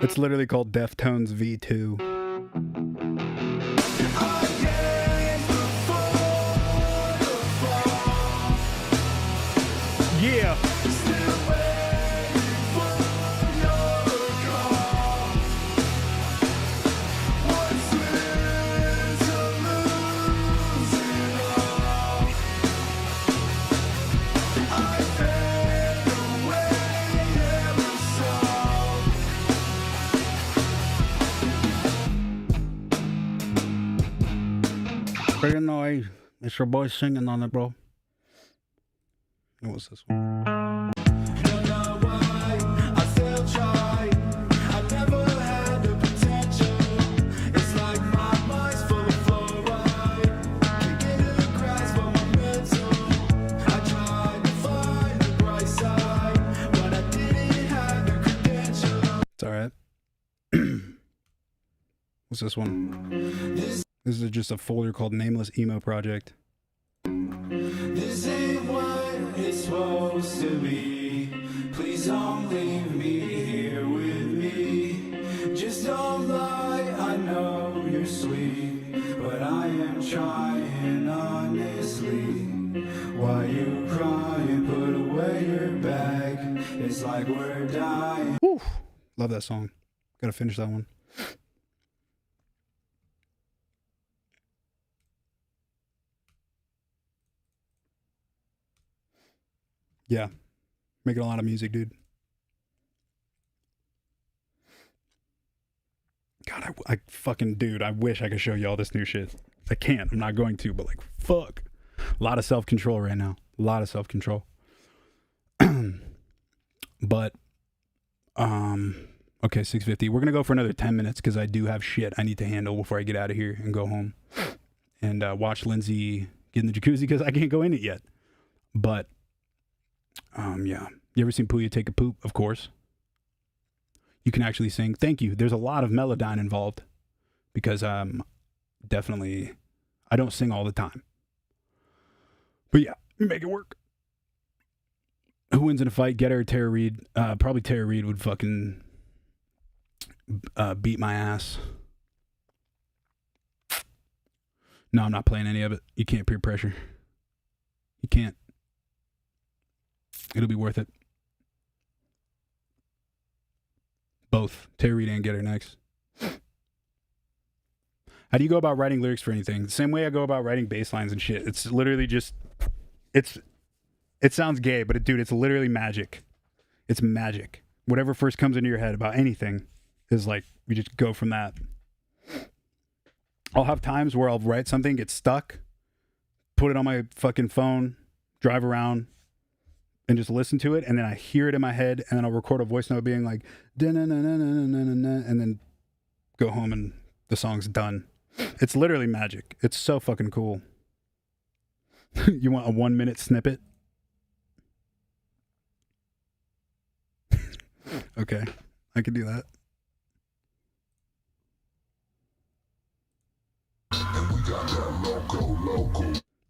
It's literally called Deftones V2. Yeah. You know, it's your boy singing on it, bro. What's this one? It's all right. What's this one? This is just a folder called Nameless Emo Project. This ain't what it's supposed to be. Please don't leave me here with me. Just don't lie, I know you're sweet, but I am trying honestly. Why you crying? Put away your bag. It's like we're dying. Woo. Love that song. Gotta finish that one. Yeah, making a lot of music, dude. God, I fucking, dude, I wish I could show you all this new shit. I can't. I'm not going to, but like, fuck. A lot of self-control right now. A lot of self-control. But, okay, 6:50. We're going to go for another 10 minutes because I do have shit I need to handle before I get out of here and go home. And watch Lindsay get in the jacuzzi because I can't go in it yet. But, yeah. You ever seen Puya take a poop? Of course. You can actually sing. Thank you. There's a lot of Melodyne involved because definitely I don't sing all the time. But yeah, make it work. Who wins in a fight, Getter or Terror Reid? Probably Terror Reid would fucking Beat My Ass. No, I'm not playing any of it. You can't peer pressure. You can't. It'll be worth it. Both. Terror REID and Get Her Next. How do you go about writing lyrics for anything? The same way I go about writing bass lines and shit. It's literally just... It sounds gay, but dude, it's literally magic. It's magic. Whatever first comes into your head about anything is like, you just go from that. I'll have times where I'll write something, get stuck, put it on my fucking phone, drive around, and just listen to it, and then I hear it in my head, and then I'll record a voice note being like, and then go home and the song's done. It's literally magic. It's so fucking cool. You want a 1 minute snippet? Okay, I can do that.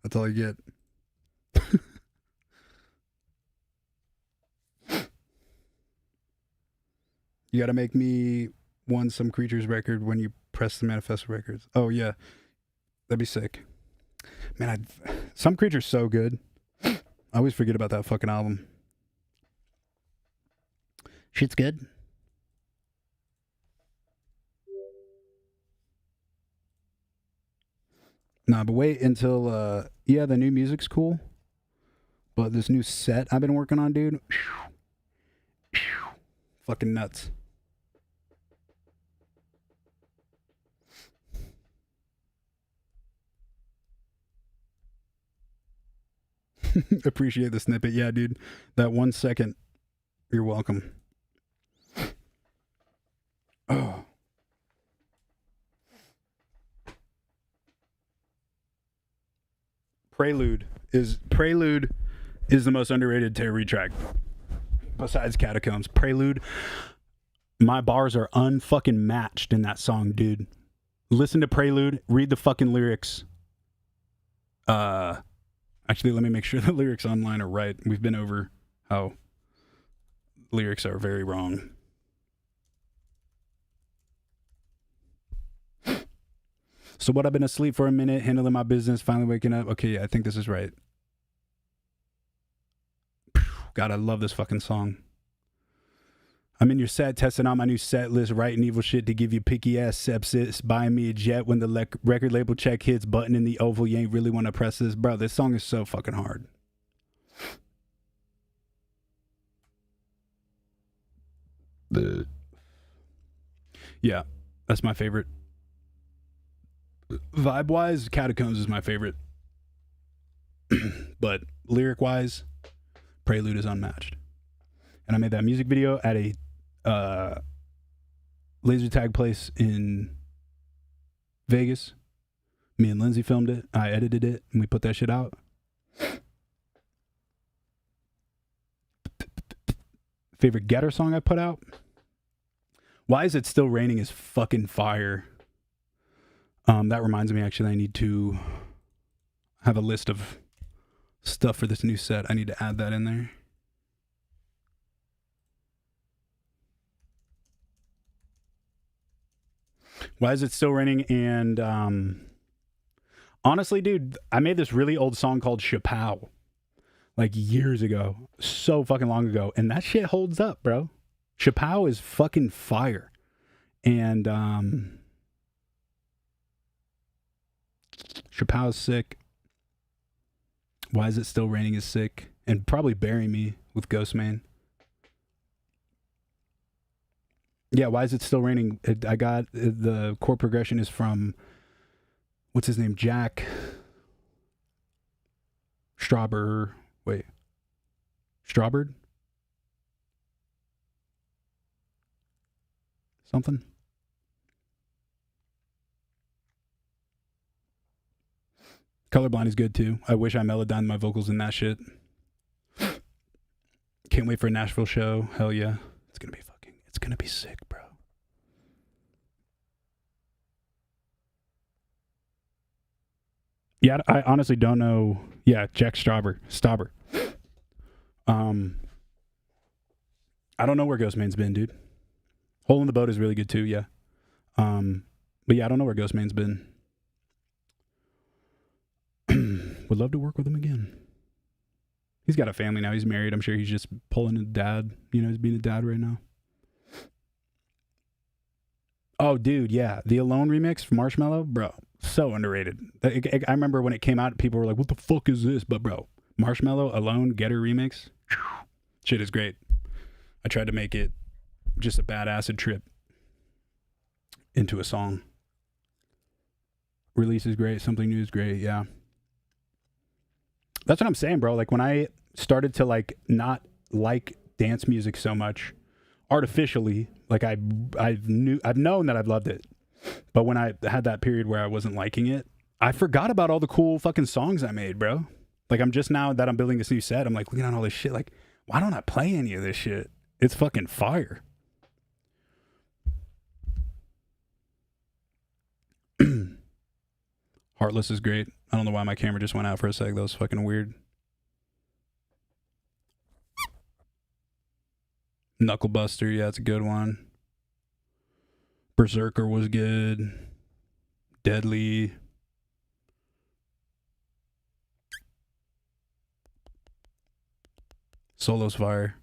That's all you get. You gotta make me one Some Creatures record when you press the Manifesto records. Oh yeah, that'd be sick. Man, Some Creatures so good. I always forget about that fucking album. Shit's good. Nah, but wait until yeah, the new music's cool. But this new set I've been working on, dude. Fucking nuts. Appreciate the snippet. Yeah, dude. That 1 second. You're welcome. Oh. Prelude is the most underrated Terror REID track. Besides Catacombs. Prelude. My bars are unfucking matched in that song, dude. Listen to Prelude. Read the fucking lyrics. Actually, let me make sure the lyrics online are right. We've been over how lyrics are very wrong. So what, I've been asleep for a minute, handling my business, finally waking up. Okay, yeah, I think this is right. God, I love this fucking song. I'm in your set, testing out my new set list, writing evil shit to give you picky ass sepsis, buying me a jet when the record label check hits, button in the oval, you ain't really want to press this. Bro, this song is so fucking hard. Yeah, that's my favorite. Vibe-wise, Catacombs is my favorite. But lyric-wise, Prelude is unmatched. And I made that music video at a laser tag place in Vegas. Me and Lindsay filmed it. I edited it, and we put that shit out. Favorite Getter song I put out? Why Is It Still Raining is fucking fire. That reminds me, actually, I need to have a list of stuff for this new set. I need to add that in there. Why Is It Still Raining? And honestly, dude, I made this really old song called Chappelle like years ago. So fucking long ago. And that shit holds up, bro. Chappelle is fucking fire. And Chappelle's sick. Why Is It Still Raining is sick. And probably Bury Me with Ghostman. Yeah, Why Is It Still Raining? I got the chord progression is from, what's his name? Jack Strawbird. Wait. Strawbird? Something? Colorblind is good too. I wish I melodined my vocals in that shit. Can't wait for a Nashville show. Hell yeah. It's gonna be sick, bro. Yeah, I honestly don't know. Yeah, Jack Stauber. I don't know where Ghostman's been, dude. Hole in the Boat is really good too, yeah. But yeah, I don't know where Ghostman's been. Would love to work with him again. He's got a family now. He's married. I'm sure he's just pulling a dad. You know, he's being a dad right now. Oh, dude, yeah. The Alone remix from Marshmello, bro, so underrated. I remember when it came out, people were like, what the fuck is this? But, bro, Marshmello, Alone, Getter remix, shit is great. I tried to make it just a bad acid trip into a song. Release is great. Something new is great, yeah. That's what I'm saying, bro. Like, when I started to, like, not like dance music so much artificially, like, I've known that I've loved it. But when I had that period where I wasn't liking it, I forgot about all the cool fucking songs I made, bro. Like, I'm just now that I'm building this new set, I'm like, looking at all this shit, like, why don't I play any of this shit? It's fucking fire. Heartless is great. I don't know why my camera just went out for a sec. That was fucking weird. Knucklebuster, yeah, it's a good one. Berserker was good. Deadly. Solo's fire.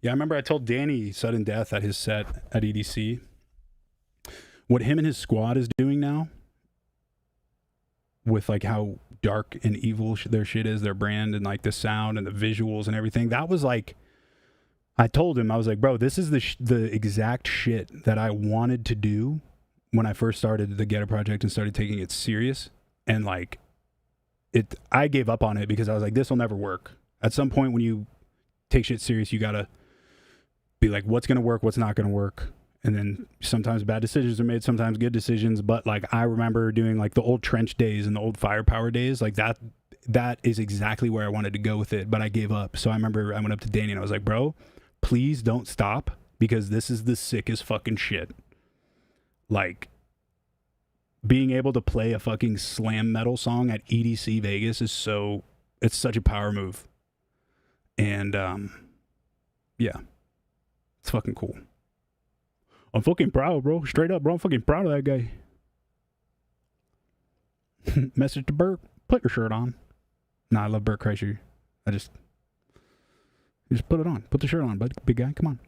Yeah, I remember I told Danny Sudden Death at his set at EDC what him and his squad is doing now with like how dark and evil their shit is, their brand, and like the sound and the visuals and everything. That was like, I told him, I was like, bro, this is the exact shit that I wanted to do when I first started the Getter project and started taking it serious. And like, I gave up on it because I was like, this will never work. At some point when you take shit serious, you gotta be like, what's gonna work, what's not gonna work. And then sometimes bad decisions are made, sometimes good decisions. But like, I remember doing like the old Trench days and the old Firepower days, like that is exactly where I wanted to go with it, but I gave up. So I remember I went up to Danny and I was like, bro, please don't stop, because this is the sickest fucking shit. Like, being able to play a fucking slam metal song at EDC Vegas is it's such a power move. And yeah, it's fucking cool. I'm fucking proud, bro. Straight up, bro. I'm fucking proud of that guy. Message to Bert, put your shirt on. Nah, I love Bert Kreischer. Just put it on. Put the shirt on, bud. Big guy, come on.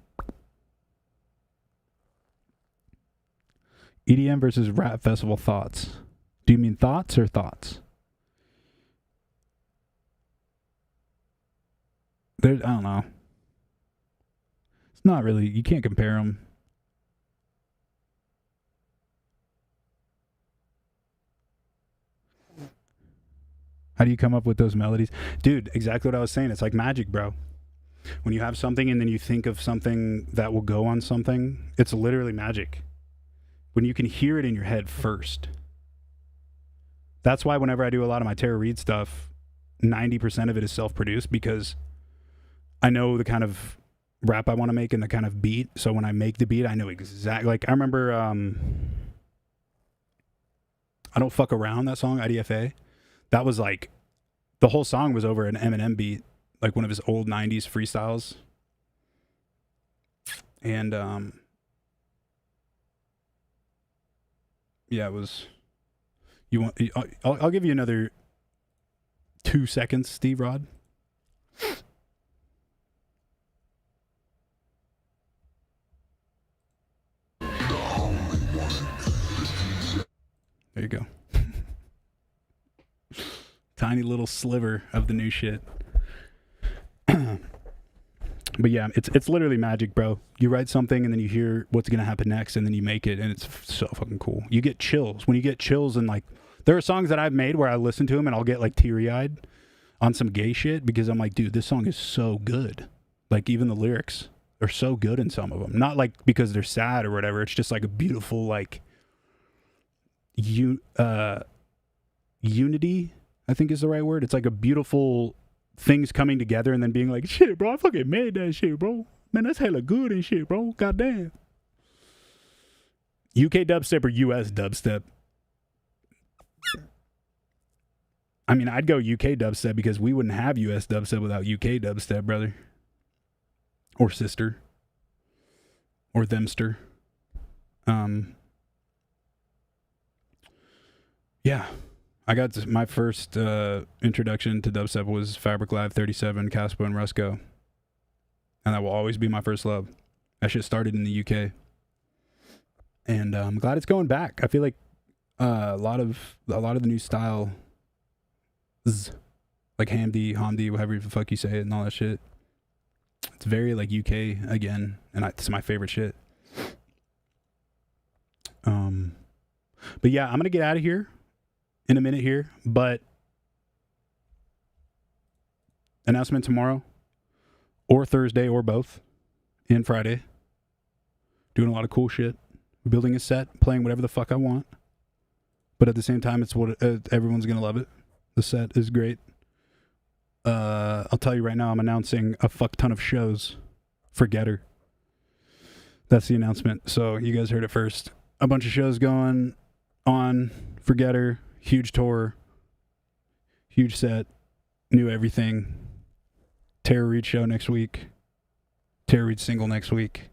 EDM versus rap festival thoughts. Do you mean thoughts or thoughts? I don't know. It's not really, you can't compare them. How do you come up with those melodies? Dude, exactly what I was saying. It's like magic, bro. When you have something and then you think of something that will go on something, it's literally magic. When you can hear it in your head first. That's why whenever I do a lot of my Terror REID stuff, 90% of it is self-produced, because I know the kind of rap I want to make and the kind of beat. So when I make the beat, I know exactly. Like, I remember I Don't Fuck Around, that song, IDFA. That was like, the whole song was over an Eminem beat, like one of his old 90s freestyles. And yeah, it was, I'll give you another 2 seconds, Steve Rod. There you go. Tiny little sliver of the new shit. But yeah, it's literally magic, bro. You write something and then you hear what's gonna happen next, and then you make it, and it's so fucking cool. You get chills. When you get chills, and like, there are songs that I've made where I listen to them and I'll get like teary-eyed on some gay shit, because I'm like, dude, this song is so good. Like, even the lyrics are so good in some of them. Not like because they're sad or whatever. It's just like a beautiful, like, unity, I think is the right word. It's like a beautiful things coming together and then being like, shit, bro, I fucking made that shit, bro. Man, that's hella good and shit, bro. Goddamn. UK dubstep or US dubstep? I mean, I'd go UK dubstep because we wouldn't have US dubstep without UK dubstep, brother. Or sister. Or themster. Yeah. I got my first introduction to dubstep was Fabric Live 37, Caspo and Rusco. And that will always be my first love. That shit started in the UK. And I'm glad it's going back. I feel like a lot of the new style, like Hamdi, whatever the fuck you say it, and all that shit. It's very like UK again, and it's my favorite shit. But yeah, I'm gonna get out of here in a minute here, but announcement tomorrow, or Thursday, or both, and Friday. Doing a lot of cool shit. Building a set, playing whatever the fuck I want. But at the same time, it's what everyone's going to love it. The set is great. I'll tell you right now, I'm announcing a fuck ton of shows for Getter. That's the announcement. So you guys heard it first. A bunch of shows going on for Getter. Huge tour. Huge set. New everything. Terror REID show next week. Terror REID single next week.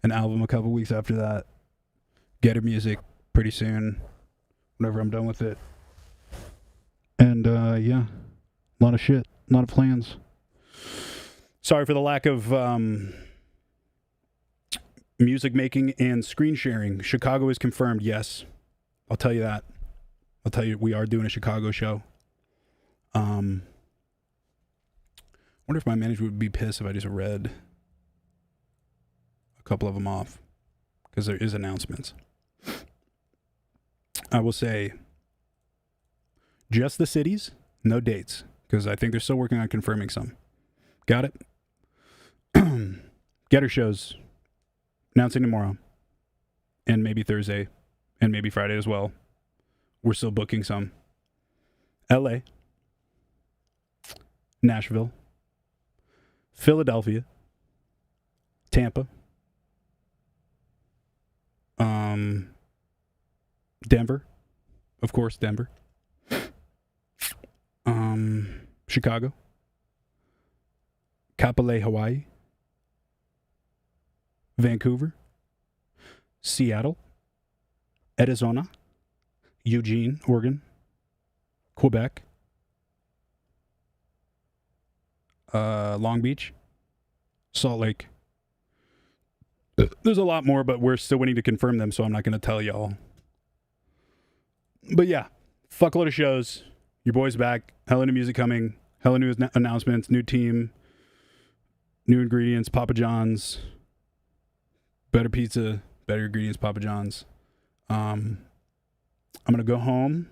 An album a couple weeks after that. Getter music pretty soon. Whenever I'm done with it. And yeah. A lot of shit. A lot of plans. Sorry for the lack of music making and screen sharing. Chicago is confirmed, yes. I'll tell you that. I'll tell you, we are doing a Chicago show. Wonder if my manager would be pissed if I just read a couple of them off. Because there is announcements. I will say, just the cities, no dates. Because I think they're still working on confirming some. Got it? Getter shows. Announcing tomorrow. And maybe Thursday. And maybe Friday as well. We're still booking some. LA. Nashville. Philadelphia. Tampa. Denver. Of course, Denver. Chicago. Kapolei, Hawaii. Vancouver. Seattle. Arizona. Eugene, Oregon. Quebec. Long Beach. Salt Lake. There's a lot more, but we're still waiting to confirm them, so I'm not going to tell y'all. But yeah, fuckload of shows. Your boy's back. Hella new music coming. Hella new announcements. New team. New ingredients. Papa John's. Better pizza. Better ingredients. Papa John's. I'm going to go home.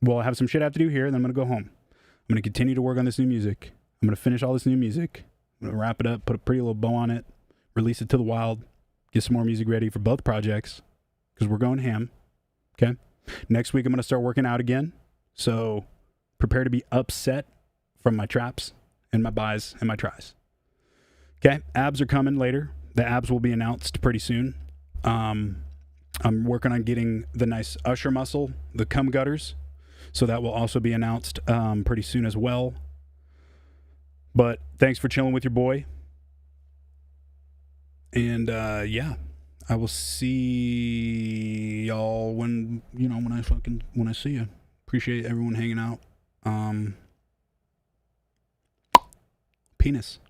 Well, I have some shit I have to do here, and then I'm going to go home. I'm going to continue to work on this new music. I'm going to finish all this new music. I'm going to wrap it up, put a pretty little bow on it, release it to the wild, get some more music ready for both projects, because we're going ham. Okay? Next week, I'm going to start working out again. So prepare to be upset from my traps and my buys and my tries. Okay? Abs are coming later. The abs will be announced pretty soon. I'm working on getting the nice usher muscle, the cum gutters. So that will also be announced pretty soon as well. But thanks for chilling with your boy. And yeah, I will see y'all when I see you. Appreciate everyone hanging out. Penis.